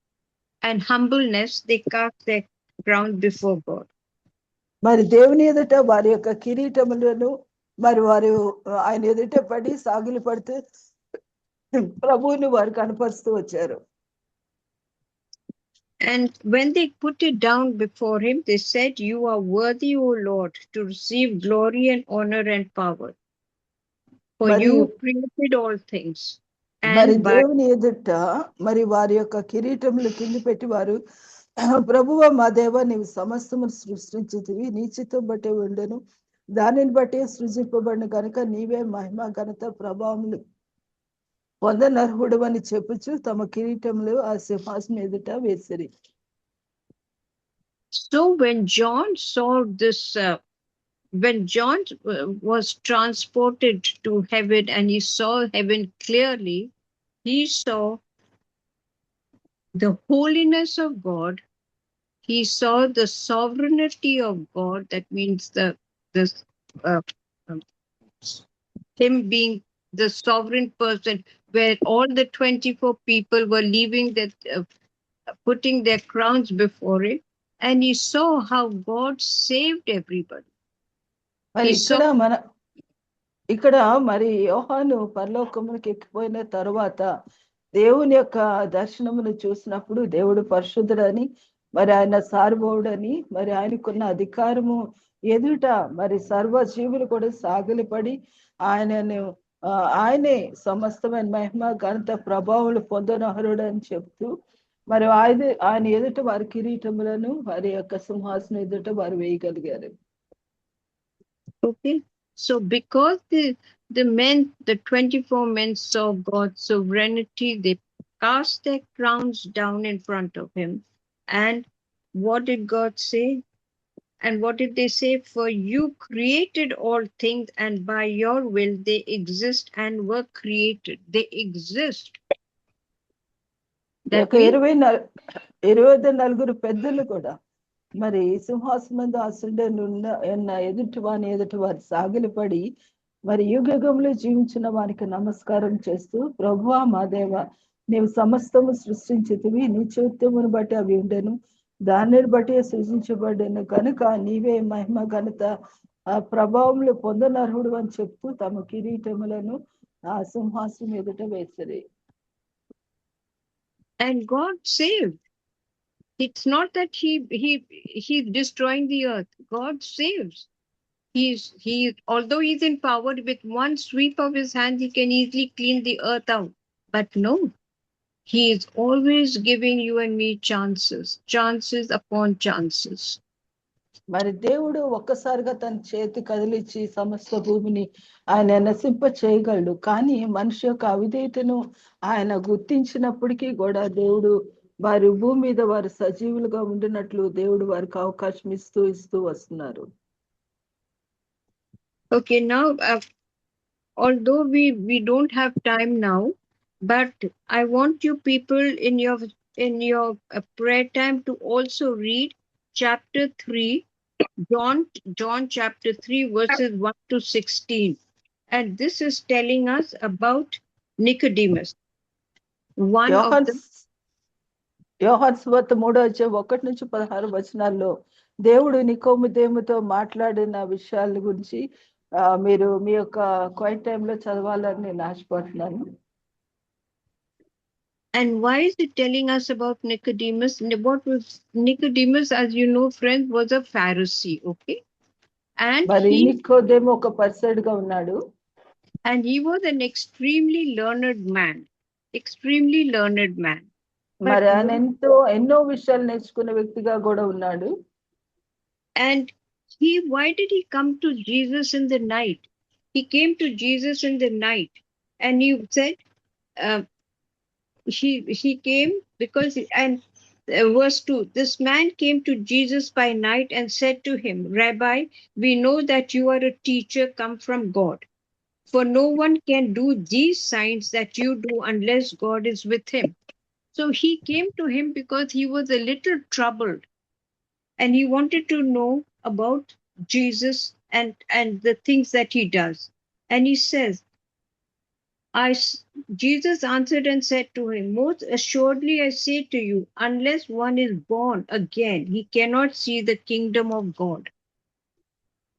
and humbleness, they cast their crowns before God. మరి దేవుని ఎదుట వారి యొక్క కిరీటములను మరి వారు ఆయన ఎదుట పడి సాగిలి పడితే ప్రభువుని వారు కనపరుస్తూ వచ్చారు. And when they put it down before him, they said, "You are worthy, O Lord, to receive glory and honor and power. For మరి you created all things, మరి and by దేవుని ఎదుట మరి వారి యొక్క కిరీటములు కింది పెట్టి వారు ప్రభువ మా దేవ నీవు సమస్తము సృష్టించితివి, నీ చిత్తం బట్టే ఉండెను, దానిని బట్టి సృజింపబడిన కనుక నీవే మహిమ ఘనత ప్రభావములు పొందనర్హుడు అని చెప్పుచు తమ కిరీటములు ఆ సింహాసనం ఎదుట వేసిరి. so when John saw this, when John was transported to heaven and he saw heaven clearly, he saw the holiness of God. He saw the sovereignty of God. That means uh, um, him being the sovereign person, where all the 24 people were leaving that, putting their crowns before it, and he saw how God saved everybody. మరి He saw ఇక్కడ మరి యోహాను పరలోకమునికి ఎక్కిపోయిన తరువాత దేవుని యొక్క దర్శనమును చూసినప్పుడు దేవుడు పరిశుద్ధుడని, మరి ఆయన సార్వభౌముడని, మరి ఆయనకున్న అధికారము ఎదుట మరి సర్వ జీవులు కూడా సాగిలిపడి ఆయనను ఆయనే సమస్తమైన మహిమ ఘనత ప్రభావాలు పొందనహరుడు అని చెప్తూ మరి ఆయన ఎదుట వారి కిరీటములను వారి యొక్క సింహాసనం ఎదుట వారు వేయగలిగారు. okay. So because the 24 men saw God's sovereignty, they cast their crowns down in front of him. And what did God say? And what did they say? For you created all things, and by your will they exist and were created. They exist. That means 24 పెద్దలు కూడా మరి సింహాసనం ఆశ్రయుడైన ఎదుటి వాని ఎదుటి వారి సాగిలిపడి మరి యుగంలో జీవించిన వారికి నమస్కారం చేస్తూ, ప్రభువా మా దేవ నీవు సమస్తము సృష్టించితివి, నీ చైత్యమును బట్టి అవి ఉండెను, దానిని బట్టి సృజించబడ్డాను కనుక నీవే మహిమ ఘనత ప్రభావములు పొందనర్హుడు అని చెప్తూ తమ కిరీటములను ఆ సింహాసనం ఎదుట వేసిరి. and God saved. It's not that he's destroying the earth. God saves. Although he's in power, with one sweep of his hand he can easily clean the earth out. But no, he is always giving you and me chances upon chances. మరి దేవుడు ఒక్కసారిగా తన చేతి కదిలిచ్చి సమస్త భూమిని ఆయన నశింప చేయగలడు. కానీ మనిషి యొక్క అవిధేయతను ఆయన గుర్తించినప్పటికీ కూడా దేవుడు వారి భూమి మీద వారు సజీవులుగా ఉండినట్లు దేవుడు వారికి అవకాశం ఇస్తూ వస్తున్నారు. Okay, now although we don't have time now, but I want you people in your prayer time to also read chapter 3, John chapter 3 verses 1 to 16, and this is telling us about Nicodemus, one of the యోహాను సువార్త 3:1-16 వచనాల్లో దేవుడు నికోదేముతో మాట్లాడిన విషయాల గురించి మీరు మీ యొక్క quiet టైంలో చదవాలని నేను ఆశపడుతున్నాను. And why is it telling us about Nicodemus? What was Nicodemus, as you know, friends, was a Pharisee, okay? And మరి నికోదేము ఒక పరిసైడ్గా ఉన్నాడు. And he was an extremely learned man. మరి ఆయన ఎన్నో విషయాలు నేర్చుకున్న వ్యక్తిగా కూడా ఉన్నాడు. And why did he come to Jesus in the night? He came to Jesus in the night, and he said, he came because, and verse 2, this man came to Jesus by night and said to him, Rabbi, we know that you are a teacher come from God, for no one can do these signs that you do unless God is with him. So he came to him because he was a little troubled. and he wanted to know about Jesus and the things that he does. And he says, Jesus answered and said to him, most assuredly I say to you, unless one is born again, he cannot see the kingdom of God.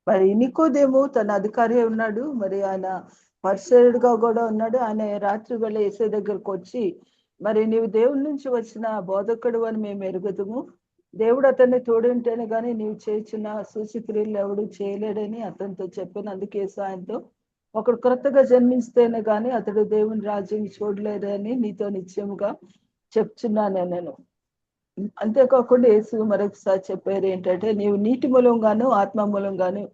మరి నికోదేము తన అధికారి ఉన్నాడు, మరి ఆయన పరిసరుడుగా కూడా ఉన్నాడు. ఆయన రాత్రి వేళ యేసు దగ్గరకు వచ్చి, మరి నీవు దేవుడి నుంచి వచ్చిన బోధకుడు అని మేము ఎరుగుదుము, దేవుడు అతన్ని తోడుంటేనే కానీ నీవు చేసిన సూచక్రియలు ఎవడు చేయలేడని అతనితో చెప్పినందుకు యేసు ఆయనతో, ఒకడు క్రొత్తగా జన్మిస్తేనే కానీ అతడు దేవుని రాజ్యం చూడలేదని నీతో నిశ్చయముగా చెప్తున్నాను నేను. అంతేకాకుండా యేసు మరొకసారి చెప్పారు ఏంటంటే, నీవు నీటి మూలంగాను ఆత్మ మూలంగాను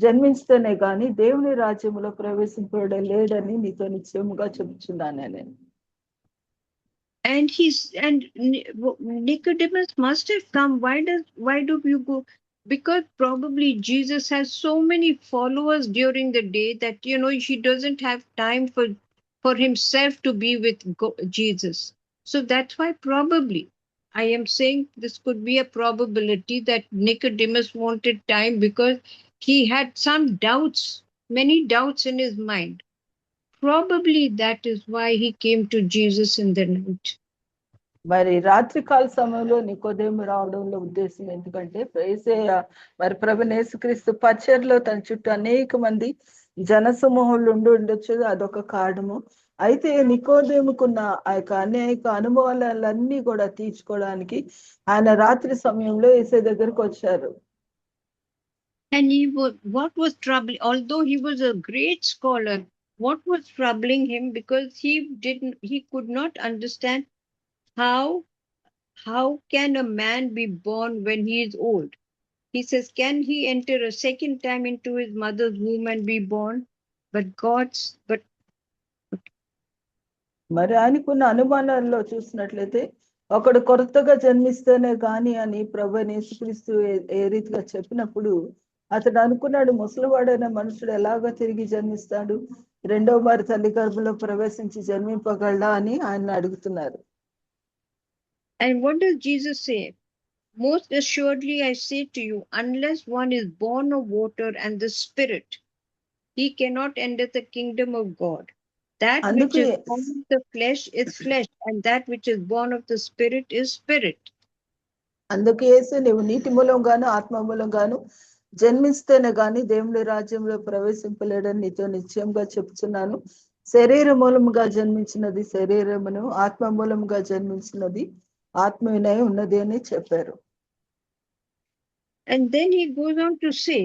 జన్మిస్తేనే కానీ దేవుని రాజ్యంలో ప్రవేశింపడం లేడని నీతో నిశ్చయముగా చెప్తున్నాను నేను. And Nicodemus must have come. Why do you go? Because probably Jesus has so many followers during the day that he doesn't have time for himself to be with Jesus. So that's why probably I am saying this could be a probability that Nicodemus wanted time because he had some doubts, many doubts in his mind. Probably that is why he came to Jesus in the night. మరి రాత్రికాల సమయంలో నికోదేము రావడంలో ఉద్దేశం ఎందుకంటే, మరి ప్రభువైన యేసుక్రీస్తు పరిచర్యలో తన చుట్టూ అనేక మంది జనసమూహాలు ఉండొచ్చు, అదొక కారణము. అయితే నికోదేముకున్న ఆ యొక్క అనేక అనుభవాలన్నీ కూడా తీర్చుకోవడానికి ఆయన రాత్రి సమయంలో యేసు దగ్గరకు వచ్చారు. And what was troubling, although he was a great scholar, what was troubling him, because he could not understand how can a man be born when he is old? He says, can he enter a second time into his mother's womb and be born? మరి ఆయనకున్న అనుమానాల్లో చూసినట్లయితే, ఒకడు కొత్తగా జన్మిస్తేనే గాని అని ప్రభువైన యేసుక్రీస్తు ఏ రీతిగా చెప్పినప్పుడు అతడు అనుకున్నాడు, ముసలివాడైన మనుషుడు ఎలాగో తిరిగి జన్మిస్తాడు, రెండో వారి తల్లి గర్భంలో ప్రవేశించి జన్మింపగలడా అని ఆయన అడుగుతున్నారు. And what does Jesus say? Most assuredly I say to you, unless one is born of water and the Spirit, he cannot enter the kingdom of God. That which is born of the flesh is flesh, and that which is born of the Spirit is spirit. అందుకే యేసు, నీవు నీటి మూలంగాను ఆత్మ మూలంగాను జన్మిస్తేనే గాని దేవుని రాజ్యంలో ప్రవేశింపలేడని నీతో నిశ్చయంగా చెప్తున్నాను. శరీర మూలముగా జన్మించినది శరీరమును, ఆత్మ మూలముగా జన్మించినది ఆత్మీయనై ఉన్నది అని చెప్పారు. And then he goes on to say,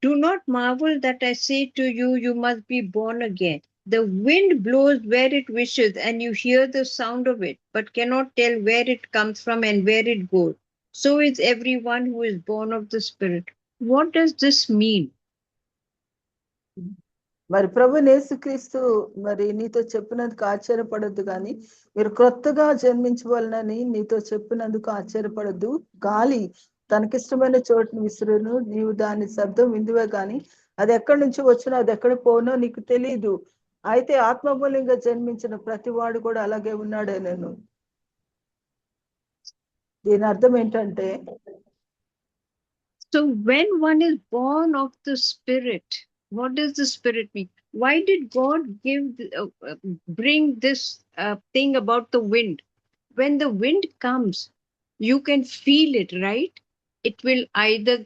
do not marvel that I say to you, you must be born again. The wind blows where it wishes, and you hear the sound of it, but cannot tell where it comes from and where it goes. So is everyone who is born of the Spirit. What does this mean? మరి ప్రభువైన యేసుక్రీస్తు మరి నీతో చెప్పినందుకు ఆశ్చర్యపడద్దు, కానీ మీరు కొత్తగా జన్మించవాలని నీతో చెప్పినందుకు ఆశ్చర్యపడద్దు. గాలి తనకిష్టమైన చోటును విసురును, నీవు దాని శబ్దం విందువే కానీ అది ఎక్కడి నుంచి వచ్చినో అది ఎక్కడ పోనో నీకు తెలియదు. అయితే ఆత్మమూలంగా జన్మించిన ప్రతి వాడు కూడా అలాగే ఉన్నాడే. నేను దీని అర్థం ఏంటంటే, so when one is born of the Spirit, what does the Spirit mean? Why did God bring this thing about the wind? When the wind comes, you can feel it, right? It will either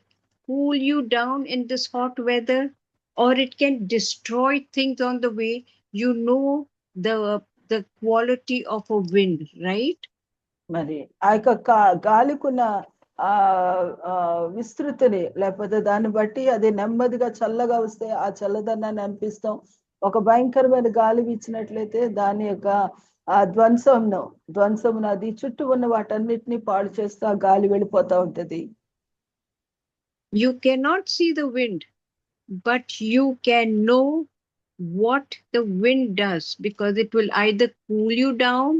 cool you down in this hot weather, or it can destroy things on the way. You know the quality of a wind, right? మరి ఆ యొక్క గాలికున్న విస్తృతిని లేకపోతే దాన్ని బట్టి అది నెమ్మదిగా చల్లగా వస్తే ఆ చల్లదనాన్ని అనిపిస్తాం. ఒక భయంకరమైన గాలి వీచినట్లయితే దాని యొక్క ఆ ధ్వంసమును అది చుట్టూ ఉన్న వాటన్నిటిని పాడు చేస్తూ ఆ గాలి వెళ్ళిపోతా ఉంటది. You cannot see the wind, but you can know what the wind does, because it will either cool you down,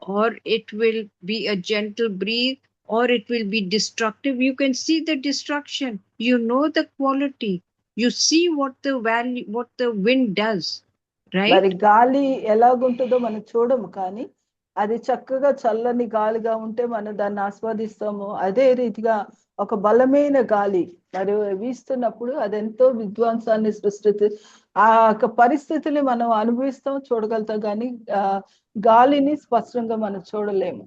or it will be a gentle breeze, or it will be destructive. You can see the destruction. You know the quality. You see what the wind does, right? మరి గాలి ఎలాగుంటుందో మనం చూడము, కానీ అది చక్కగా చల్లని గాలిగా ఉంటే మనం దాన్ని ఆస్వాదిస్తాము. అదే రీతిగా ఒక బలమైన గాలి మరి వీస్తున్నప్పుడు అది ఎంతో విధ్వంసాన్ని ఆ యొక్క పరిస్థితిని మనం అనుభవిస్తాం, చూడగలుగుతాం, కానీ గాలిని స్పష్టంగా మనం చూడలేము.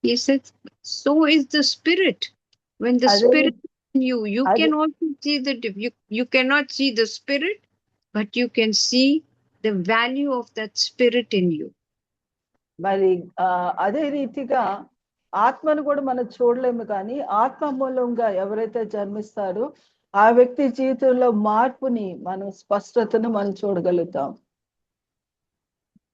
He says, so is the spirit. When the అదే spirit is in you, you అదే can also see you cannot see the spirit, but you can see the value of that spirit in you. మరి అదే రీతిగా ఆత్మను కూడా మనం చూడలేము, కానీ ఆత్మ మూలంగా ఎవరైతే జన్మిస్తారో ఆ వ్యక్తి జీవితంలో మార్పుని మనం స్పష్టతను మనం చూడగలుగుతాం.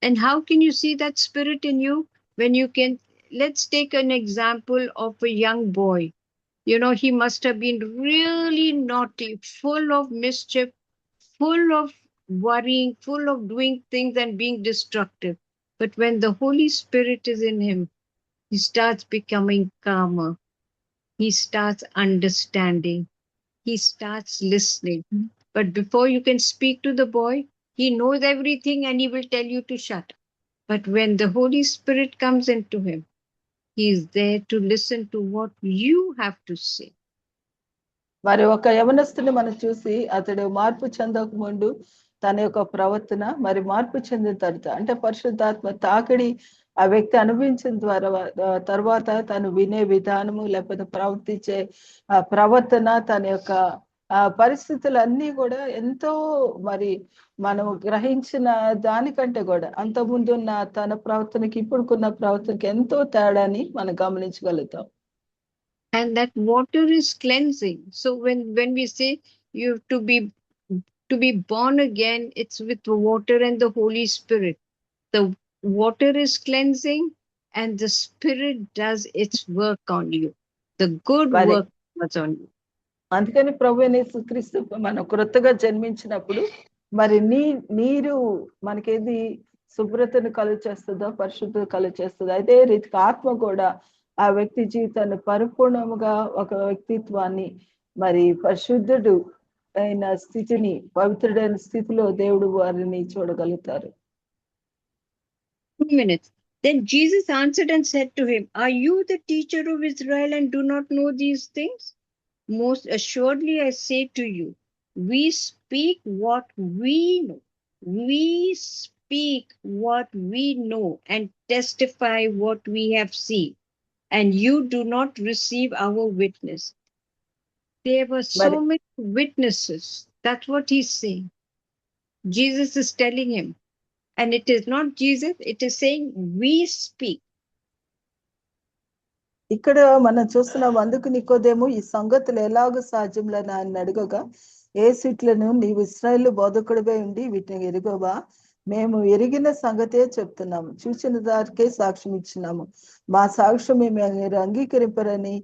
And how can you see that spirit in you? When you can, let's take an example of a young boy. You know, he must have been really naughty, full of mischief, full of worrying, full of doing things and being destructive. But when the Holy Spirit is in him, he starts becoming calmer. He starts understanding. He starts listening. But before you can speak to the boy, he knows everything and he will tell you to shut up. But when the Holy Spirit comes into him, he is there to listen to what you have to say. మరి ఒక యవనస్తుని మనం చూసి అతడు మార్పు చెందక ముందు తన యొక్క ప్రవర్తన మరి మార్పు చెందిన తర్వాత అంటే పరిశుద్ధాత్మ తాకిడి ఆ వ్యక్తి అనుభవించిన తర్వాత తను వినే విధానము లేకపోతే ప్రవర్తించే ప్రవర్తన తన యొక్క పరిస్థితులన్నీ కూడా ఎంతో మరి మనం గ్రహించిన దానికంటే కూడా అంత ముందున్న తన ప్రవర్తనకి ఇప్పుడుకున్న ప్రవర్తనకి ఎంతో తేడాని మనం గమనించగలుగుతాం. And that water is cleansing. So when we say you have to be born again, it's with the water and the Holy Spirit. The water is cleansing and the Spirit does its work on you. The good work was on you. అందుకని ప్రభువైన యేసుక్రీస్తు మనం క్రొత్తగా జన్మించినప్పుడు మరి నీరు మనకేది శుభ్రతను కలుగ చేస్తుందో పరిశుద్ధత కలుగ చేస్తుందో అదే రీతిగా ఆత్మ కూడా ఆ వ్యక్తి జీవితాన్ని పరిపూర్ణముగా ఒక వ్యక్తిత్వాన్ని మరి పరిశుద్ధుడు అయిన స్థితిని పవిత్రుడైన స్థితిలో దేవుడు వారిని చూడగలుగుతారు. 2 minutes. Then Jesus answered and said to him, are you the teacher of Israel and do not know these things? Most assuredly I say to you, we speak what we know. We speak what we know and testify what we have seen, and you do not receive our witness. There were so many witnesses. That's what he's saying. Jesus is telling him. And it is not Jesus, it is saying we speak. ఇక్కడ మనం చూస్తున్నాం. అందుకు నికోదేము ఈ సంగతులు ఎలాగో సాధ్యంలని ఆయన అడగగా యేసుట్లను నీవు ఇశ్రాయేలు బోధకుడిపై ఉండి వీటిని ఎరుగవా? మేము ఎరిగిన సంగతే చెప్తున్నాము, చూసిన దానికే సాక్ష్యం ఇచ్చినాము, మా సాక్ష్యం మీరు అంగీకరింపరని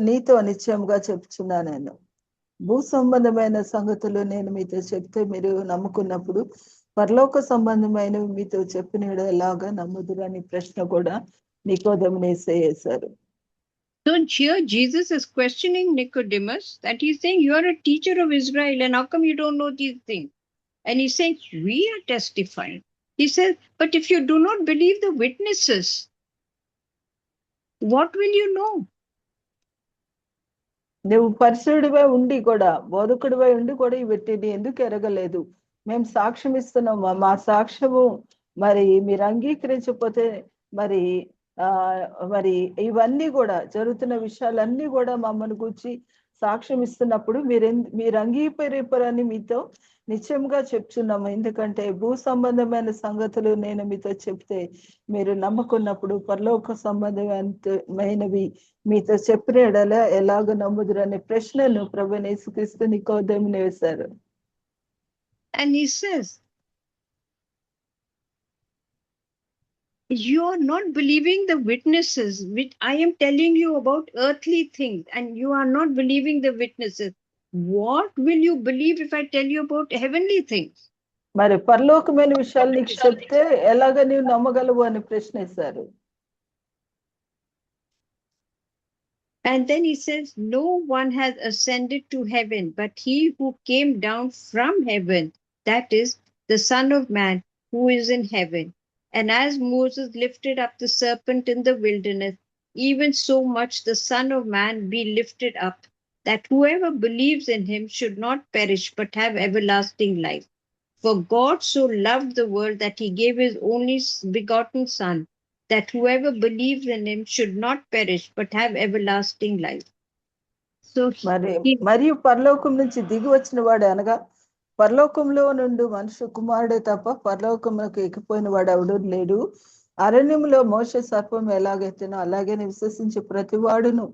నీతో నిశ్చయముగా చెప్తున్నా. నేను భూ సంబంధమైన సంగతులు నేను మీతో చెప్తే మీరు నమ్ముకున్నప్పుడు పరలోక సంబంధమైనవి మీతో చెప్పిన ఎలాగా నమ్ముదురు అని ప్రశ్న కూడా నికోదేముని వేసేసారు. So here Jesus is questioning Nicodemus that he's saying you are a teacher of Israel and how come you don't know these things? And he's saying we are testifying. He says, but if you do not believe the witnesses, what will you know? నువ్వు పరిశుద్ధుడివై ఉండి కూడా బోధకుడివై ఉండి కూడా వీటిని ఎందుకు ఎరగలేదు? మేము సాక్ష్యం ఇస్తున్నాము, మా సాక్ష్యము మరి మీరు అంగీకరించకపోతే మరి మరి ఇవన్నీ కూడా జరుగుతున్న విషయాలన్నీ కూడా మమ్మల్ని గురించి సాక్ష్యం ఇస్తున్నప్పుడు మీరు అంగీకరింపరని మీతో నిశ్చయంగా చెప్తున్నాము. ఎందుకంటే భూ సంబంధమైన సంగతులు నేను మీతో చెప్తే మీరు నమ్మకున్నప్పుడు పరలోక సంబంధమైనవి మీతో చెప్పిన ఎడల ఎలాగ నమ్ముదురు అనే ప్రశ్నను ప్రభువైన యేసుక్రీస్తు నికోదేముని వేశారు. And he says, you are not believing the witnesses which I am telling you about earthly things, and you are not believing the witnesses. What will you believe if I tell you about heavenly things? మరి పరలోకమైన విషయాలు నీకు చెప్తే ఎలాగ నీవు నమ్మగలవు అని ప్రశ్నిస్తారు. And then he says, no one has ascended to heaven, but he who came down from heaven, that is the Son of Man who is in heaven. And as Moses lifted up the serpent in the wilderness, even so much the Son of Man be lifted up, that whoever believes in him should not perish but have everlasting life. For God so loved the world that he gave his only begotten Son, that whoever believes in him should not perish but have everlasting life. So మరియు పరలోకం నుంచి దిగి వచ్చిన వాడు అనగా పరలోకంలో నుండి మనుష్య కుమారుడే తప్ప పరలోకములకు ఎక్కిపోయిన వాడు ఎవడు లేడు. అరణ్యంలో మోషే సర్పం ఎలాగెత్తినో అలాగే విశ్వసించే ప్రతి వాడును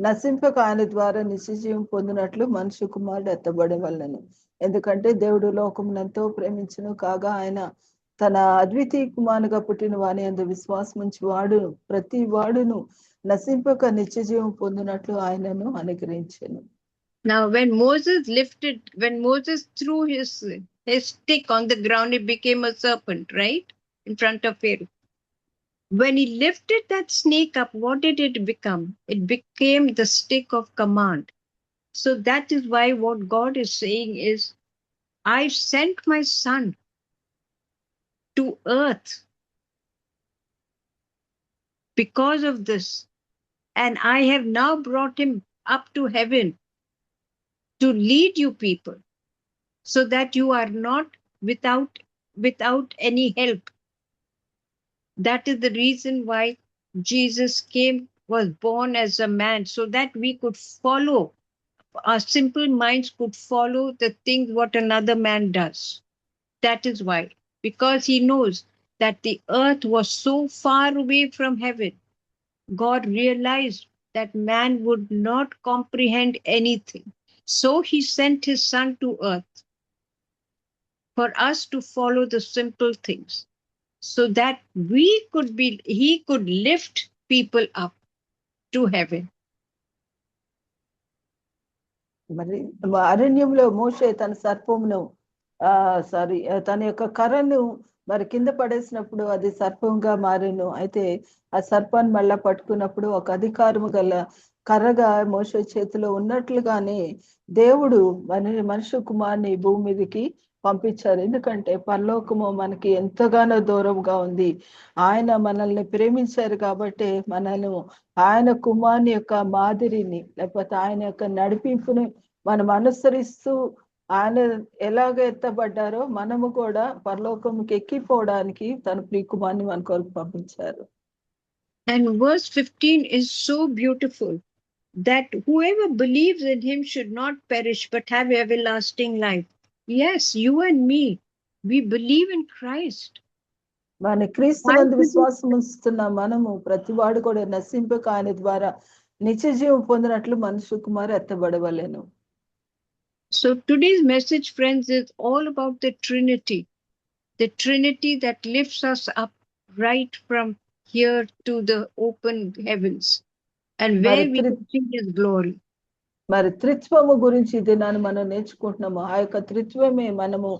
నశింపక ఆయన ద్వారా నిత్యజీవం పొందినట్లు మనుష్య కుమారుడు ఎత్తబడే వలనను. ఎందుకంటే దేవుడు లోకమునంతో ప్రేమించును కాగా ఆయన తన అద్వితీయ కుమారునిగా పుట్టిన వాని యందు విశ్వాసం ఉంచి వాడు ప్రతి వాడును నశింపక నిత్యజీవం పొందినట్లు ఆయనను అనుగ్రహించెను. Now when Moses threw his stick on the ground, it became a serpent, right? In front of Pharaoh. When he lifted that snake up, what did it become? It became the stick of command. So that is why what God is saying is, I sent my son to earth because of this, and I have now brought him up to heaven to lead you people, so that you are not without any help. That is the reason why Jesus was born as a man, so that we could follow, our simple minds could follow the things what another man does. That is why, because he knows that the earth was so far away from heaven, God realized that man would not comprehend anything. So he sent his son to earth for us to follow the simple things, so that he could lift people up to heaven. మరి అరణ్యంలో మోషే తన సర్పమును తన యొక్క కర్రను మరి కింద పడేసినప్పుడు అది సర్పంగా మారెను. అయితే ఆ సర్పాన్ని మళ్ళా పట్టుకున్నప్పుడు ఒక అధికారము గల కర్రగా మోషే చేతిలో ఉన్నట్లుగానే దేవుడు మనుష్య కుమారుని భూమి మీదకి పంపించారు. ఎందుకంటే పరలోకము మనకి ఎంతగానో దూరంగా ఉంది. ఆయన మనల్ని ప్రేమించారు కాబట్టి మనల్ని ఆయన కుమారుని యొక్క మాదిరిని లేకపోతే ఆయన యొక్క నడిపింపుని మనం అనుసరిస్తూ ఆయన ఎలాగ ఎత్తబడ్డారో మనము కూడా పరలోకంకి ఎక్కిపోవడానికి తన ప్రియ కుమారుని మన కొరకు పంపించారు. And verse 15 is so beautiful, that whoever believes in him should not perish but have everlasting life. Yes, you and me, we believe in Christ. మన క్రీస్తునందు విశ్వాసం ఉంచుతున్న మనము ప్రతి వాడు కూడా నశింపక ఆయన ద్వారా నిత్య జీవం పొందినట్లు మనుష్య కుమారు ఎత్తబడవలెను. So today's message, friends, is all about the Trinity that lifts us up right from here to the open heavens, and where we can see his glory. మరి త్రిత్వము గురించి దినాన్ని మనం నేర్చుకుంటున్నాము. ఆ యొక్క త్రిత్వమే మనము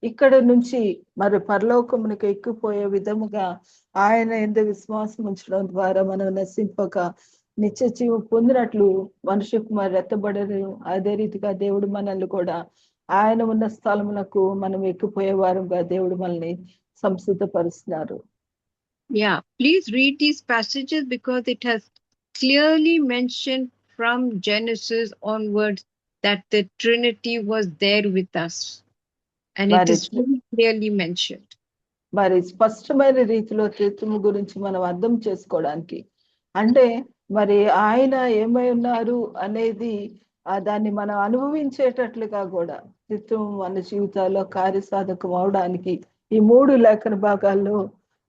ఇక్కడ నుంచి మరి పరలోకమునికి ఎక్కిపోయే విధముగా ఆయన యందు విశ్వాసం ఉంచడం ద్వారా మనం నశింపక నిత్య జీవం పొందినట్లు మనుష్య కుమారుడు ఎత్తబడరు. అదే రీతిగా దేవుడు మనల్ని కూడా ఆయన ఉన్న స్థలమునకు మనం ఎక్కిపోయే వారుగా దేవుడు మనల్ని సంసిద్ధపరుస్తున్నారు. Yeah, please read these passages because it has clearly mentioned from Genesis onwards that the Trinity was there with us, and it is very clearly mentioned. మరి స్పష్టమైన రీతిలో త్రిత్వము గురించి మనం అర్థం చేసుకోవడానికి అంటే మరి ఆయన ఏమై ఉన్నారు అనేది దాన్ని మనం అనుభవించేటట్లుగా కూడా త్రిత్వం మన జీవితాల్లో కార్యసాధకం అవడానికి ఈ 3 లేఖన భాగాల్లో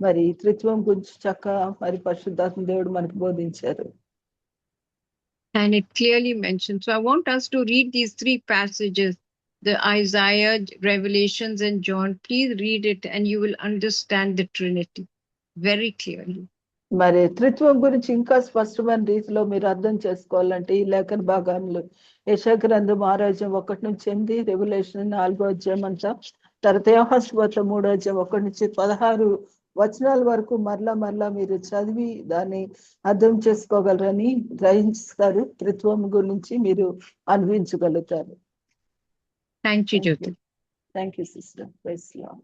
మరి త్రిత్వం గురించి చక్కగా మరి పరిశుద్ధాత్మ దేవుడు మనకు బోధించారు. And it clearly mentioned. So I want us to read these 3 passages, the Isaiah, Revelations, and John. Please read it and you will understand the Trinity very clearly. మరి త్రిత్వం గురించి ఇంకా స్పష్టమైన రీతిలో మీరు అర్థం చేసుకోవాలంటే ఈ లేఖన భాగంలో యెషయా గ్రంథం 6:1-8, రెవల్యూషన్ 4 అంతా, తర్వాత యోహాను సువార్త 3:1-16 వచనాల వరకు మరలా మీరు చదివి దాన్ని అర్థం చేసుకోగలరని గ్రహిస్తారు. త్రిత్వం గురించి మీరు అనుభవించగలుగుతారు. Thank you, Jyoti. Thank you, sister. Praise the Lord.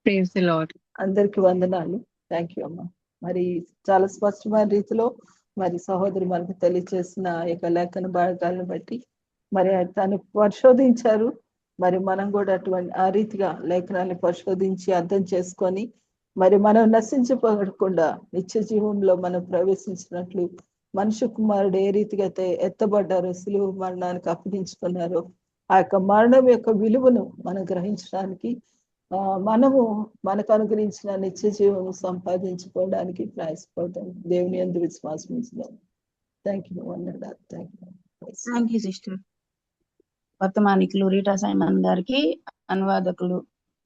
Praise the Lord. అందరికి వందనాలు. థ్యాంక్ యూ అమ్మా. మరి చాలా స్పష్టమైన రీతిలో మరి సహోదరి మనకు తెలియచేసిన యొక్క లేఖన భాగాలను బట్టి మరి తను పరిశోధించారు. మరి మనం కూడా అటువంటి ఆ రీతిగా లేఖనాన్ని పరిశోధించి అర్థం చేసుకొని మరి మనం నశించబడకుండా నిత్య జీవంలో మనం ప్రవేశించినట్లు మనుష్య కుమారుడు ఏ రీతిగా అయితే ఎత్తబడ్డారో సిలువ మరణానికి అప్పగించుకున్నారో ఆ యొక్క మరణం యొక్క విలువను మనం గ్రహించడానికి మనము మనకు అనుగ్రహించిన నిత్య జీవం సంపాదించుకోవడానికి ప్రయాసపడతాం. దేవుని యందు విశ్వాసం ఉంచుదాం. థ్యాంక్ యూ అన్నాడు. Thank you sister. వర్తమానికులు రీటా సైమన్ గారికి, అనువాదకులు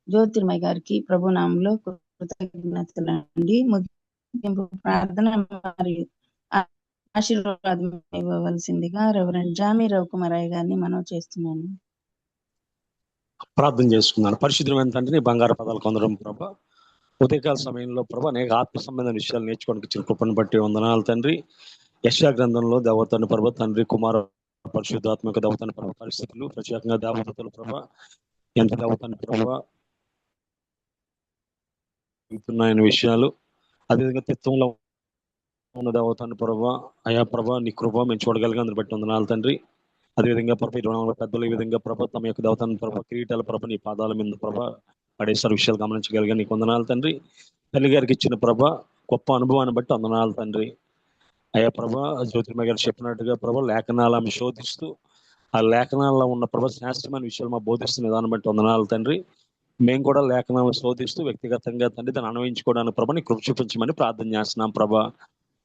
జ్యోతిర్మయ్య గారికి ప్రభునామంలో కృతజ్ఞతలండి. ముగింపు ప్రార్థన మరియు ఆశీర్వాదం ఇవ్వవలసిందిగా రెవరెండ్ జామీ రవికుమారయ్య గారిని మనం చేస్తున్నాను. ప్రార్థన చేసుకున్నాను. పరిశుద్ధమైన తండ్రి, నీ బంగారు పదాలు కొందరం ప్రభా, ఉదయకాల సమయంలో ప్రభా అనేక ఆత్మ సంబంధమైన విషయాలు నేర్చుకోవడానికి ఇచ్చిన కృపను బట్టి వందనాలు తండ్రి. యెషయా గ్రంథంలో దేవతని ప్రభా తండ్రి కుమార పరిశుద్ధాత్మక దేవతని ప్రభా పరిస్థితులు ప్రత్యేకంగా దేవతలు ప్రభా ఎంత దేవతని ప్రభా ఆయన విషయాలు, అదేవిధంగా తత్వంలో ఉన్న దేవతని ప్రభా అయా ప్రభా నీ కృప మేము చూడగలిగా అందుని బట్టి వందనాలు తండ్రి. అదేవిధంగా ప్రభా 24 పెద్దలు ఈ విధంగా ప్రభా తమ యొక్క దేవతని ప్రభా కిరీటాల ప్రభ నీ పాదాల మీద ప్రభా పడేసారు విషయాలు గమనించగలిగా నీకు వందనాలు తండ్రి. తల్లి గారికి ఇచ్చిన ప్రభా గొప్ప అనుభవాన్ని బట్టి వందనాలు తండ్రి. అయ్యా ప్రభా జ్యోతిర్మయ్య గారు చెప్పినట్టుగా ప్రభా లేఖనాలను శోధిస్తూ ఆ లేఖనాల్లో ఉన్న ప్రభా శాస్త్రమైన విషయాలు మా బోధిస్తున్న విధానం బట్టి వందనాలు తండ్రి. మేము కూడా లేఖనాలను శోధిస్తూ వ్యక్తిగతంగా తండ్రి దాన్ని అన్వయించుకోవడానికి ప్రభా నీ కృప చూపించమని ప్రార్థన చేస్తున్నాం ప్రభా.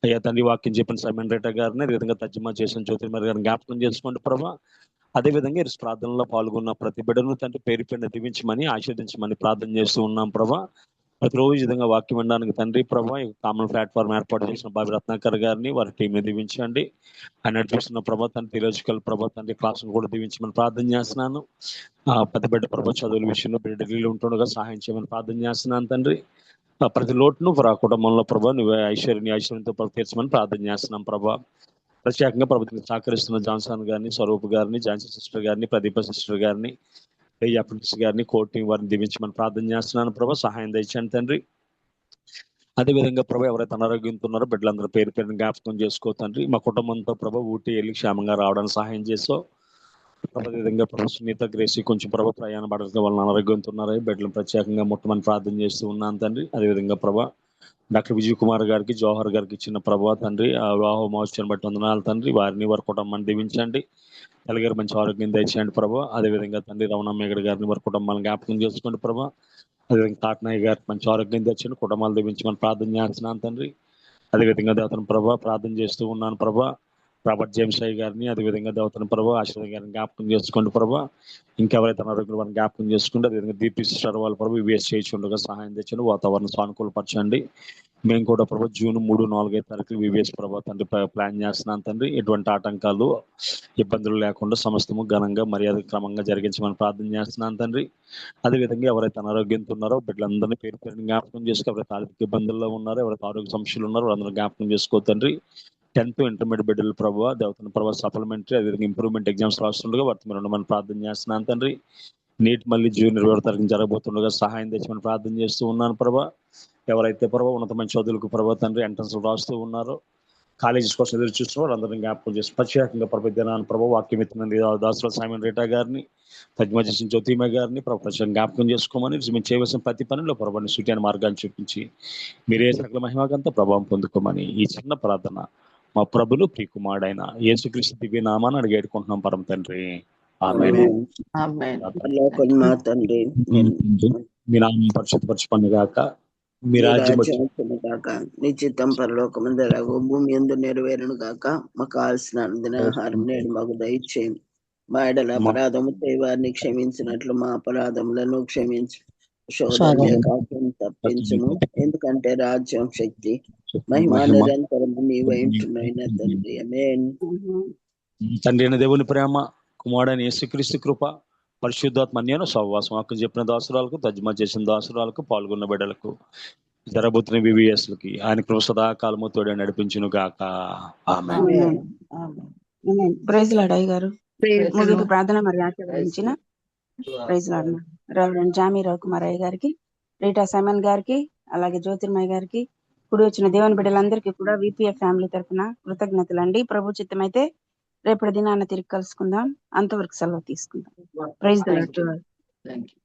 అయ్యా తండ్రి వాక్యం చెప్పిన సైమన్ రేటా గారిని, అదేవిధంగా తర్జుమా చేసిన జ్యోతిర్మయ్య గారిని జ్ఞాపకం చేసుకోండి ప్రభా. అదేవిధంగా ఈ ప్రార్థనలో పాల్గొన్న ప్రతి బిడ్డను తండ్రి పేరు పేరున దీవించమని ఆశీర్వదించమని ప్రార్థన చేస్తూ ఉన్నాం ప్రభా. ప్రతిరోజు విధంగా వాక్యం వినడానికి తండ్రి ప్రభా కామన్ ప్లాట్ఫామ్ ఏర్పాటు చేసిన బాబి రత్నాకర్ గారిని వారి టీంని దీవించండి. ఆయన నడిపిస్తున్న ప్రభా తండ్రి థియలాజికల్ ప్రభా తండ్రి క్లాసును కూడా దీవించమని ప్రార్థన చేస్తున్నాను. పెద్ద బిడ్డ ప్రభా చదువుల విషయంలో బిడ్డ ఢిల్లీలో ఉంటుండగా సహాయం చేయమని ప్రార్థన చేస్తున్నాను తండ్రి. ప్రతి లోటును కుటుంబంలో ప్రభా నువ్వు ఐశ్వర్యంతో తీర్చమని ప్రార్థన చేస్తున్నాం ప్రభా. ప్రత్యేకంగా ప్రభుత్వం సహకరిస్తున్న జాన్సన్ గారిని, స్వరూప్ గారిని, ఝాన్సీ సిస్టర్ గారిని, ప్రదీప సిస్టర్ గారిని, అప్రెంటిస్ గారిని, కోర్టు వారిని దీవించమని ప్రార్థన చేస్తున్నాను ప్రభా. సహాయం దయచేయండి తండ్రి. అదేవిధంగా ప్రభా ఎవరైతే అనారోగ్యంతో ఉన్నారో బిడ్డలందరూ పేరు పేరుని జ్ఞాపకం చేసుకో తండ్రి. మా కుటుంబంతో ప్రభా ఊటీ వెళ్ళి క్షేమంగా రావడానికి సహాయం చేసో. అదేవిధంగా ప్రభా సునీత గ్రేసి కొంచెం ప్రభా ప్రయాణ పడడం వలన అనారోగ్యంతో ఉన్నారో బిడ్డలను ప్రత్యేకంగా ముట్టమని ప్రార్థన చేస్తూ ఉన్నాను తండ్రి. అదేవిధంగా ప్రభా డాక్టర్ విజయ్ కుమార్ గారికి, జవహర్ గారికి ఇచ్చిన ప్రభా తండ్రి ఆ వివాహ మహోత్సవం బట్టి వందనాలు తండ్రి. వారిని వారి కుటుంబాన్ని దీవించండి. తల్లిగారు మంచి ఆరోగ్యం దయచేయండి ప్రభా. అదేవిధంగా తండ్రి రమణమ్మయ్య గారిని వారి కుటుంబాలను జ్ఞాపకం చేసుకోండి ప్రభా. అదేవిధంగా కాటనాయ్ గారికి మంచి ఆరోగ్యం తెచ్చండి, కుటుంబాలు దీవించమని ప్రార్థన చేస్తున్నాను తండ్రి. అదేవిధంగా దేవతను ప్రభా ప్రార్థన చేస్తూ ఉన్నాను ప్రభా. రాబర్ట్ జేమ్స్ అయ్య గారిని, అదేవిధంగా దేవతను ప్రభా ఆశీర్వాద గారిని జ్ఞాపకం చేసుకోండి ప్రభా. ఇంకెవరైతే అనారోగ్యం వారిని జ్ఞాపకం చేసుకోండి. అదేవిధంగా దీపి సిస్టర్ వాళ్ళ ప్రభా వివిఎస్ చేయించుండగా సహాయం తెచ్చండి, వాతావరణం సానుకూలపరచండి. మేము కూడా ప్రభా జూన్ 3, 4, 5 తారీఖులు వివిఎస్ ప్రభా తండ్రి ప్లాన్ చేస్తున్నాను తండ్రి. ఎటువంటి ఆటంకాలు ఇబ్బందులు లేకుండా సమస్తము ఘనంగా మర్యాద క్రమంగా జరిగించమని ప్రార్థన చేస్తున్నాను తండ్రి. అదేవిధంగా ఎవరైతే అనారోగ్యంతో ఉన్నారో బిడ్డలందరినీ పేరు పేరుని జ్ఞాపకం చేసుకో. ఎవరైతే ఆర్థిక ఇబ్బందుల్లో ఉన్నారో, ఎవరైతే ఆరోగ్య సమస్యలు ఉన్నారో వాళ్ళందరూ జ్ఞాపకం చేసుకో తండ్రి. 10th ఇంటర్మీడియట్ బిడ్డలు ప్రభావ దేవతను ప్రభావ సప్లిమెంటరీ అదేవిధంగా ఇంప్రూవ్మెంట్ ఎగ్జామ్స్ రాస్తుండగా వాటి మీరు ఉండమని ప్రార్థన చేస్తున్నాను తండ్రి. నీట్ మళ్ళీ జూన్ 20వ తారీఖు జరగబోతుండగా సహాయం తెచ్చమని ప్రార్థన చేస్తూ ఉన్నాను ప్రభా. ఎవరైతే ప్రభావ ఉన్నతమైన చదువులకు ప్రభావ తండ్రి ఎంట్రన్స్ రాస్తూ ఉన్నారో, కాలేజెస్ కోసం ఎదురు చూస్తున్నారు వాళ్ళందరినీ జ్ఞాపకం చేసి ప్రత్యేకంగా ప్రభావం ప్రభావ వాక్యం ఎత్తునండి దాసుల సైమన్ రేటా గారిని, తజ్మా చేసిన జ్యోతిమయ్య గారిని ప్రత్యేకంగా జ్ఞాపకం చేసుకోమని మేము చేయవలసిన ప్రతి పనిలో ప్రభావాన్ని సూటి మార్గాన్ని చూపించి మీరే సకల మహిమకంతా ప్రభావం పొందుకోమని ఈ చిన్న ప్రార్థన మా ప్రభులు ప్రియకుమారుడైన యేసుక్రీస్తు దివ్య నామాన్ని అడిగి వేడుకుంటున్నాం పరమ తండ్రి. ఆమేన్. మా తండ్రి మీ నామం పరిశుద్ధపరచబడును గాక, మీ రాజ్యం గాక, నీ చిత్తం పరలోకమందెలాగో భూమి యందు నెరవేరును గాక. మాకు కావాల్సిన దినాహారం నేడు మాకు దయచేయం. మా ఎడల అపరాధము వారిని క్షమించినట్లు మా అపరాధములను క్షమించు. శోధన తప్పించును, ఎందుకంటే రాజ్యం, శక్తి, మహిమ నిరంతరము నీవై ఉంటున్నాయి తండ్రి. ఆమేన్. తండ్రి అయిన దేవుని ప్రేమ, కుమారుడైన యేసుక్రీస్తు కృప, పరిశుద్ధాత్మ అన్యోన్య సహవాసం అక్కడ చెప్పిన దాసురాలకు, తర్జుమా చేసిన దాసురాలకు, పాల్గొన్న బిడ్డలకు, జరబోతున్న వివిఎస్లకి ఆయన కృప సదాకాలము తోడే నడిపించును గాక. ఆమేన్. ప్రైజ్ లార్డ్ అయ్య గారు. ముగింపు ప్రార్థన మరి ఆశీర్వదించిన praise Lord Reverend Jamie Ravikumar అయ్య గారికి రీటా సైమన్ గారికి, అలాగే జ్యోతిర్మయ్య గారికి, కుడి వచ్చిన దేవుని బిడ్డలందరికీ కూడా విపిఎఫ్ ఫ్యామిలీ తరఫున కృతజ్ఞతలండి. ప్రభు చిత్తమైతే రేపటి దినాన్ని తిరిగి కలుసుకుందాం. అంతవరకు సెలవు తీసుకుందాం. Praise the Lord. Thank you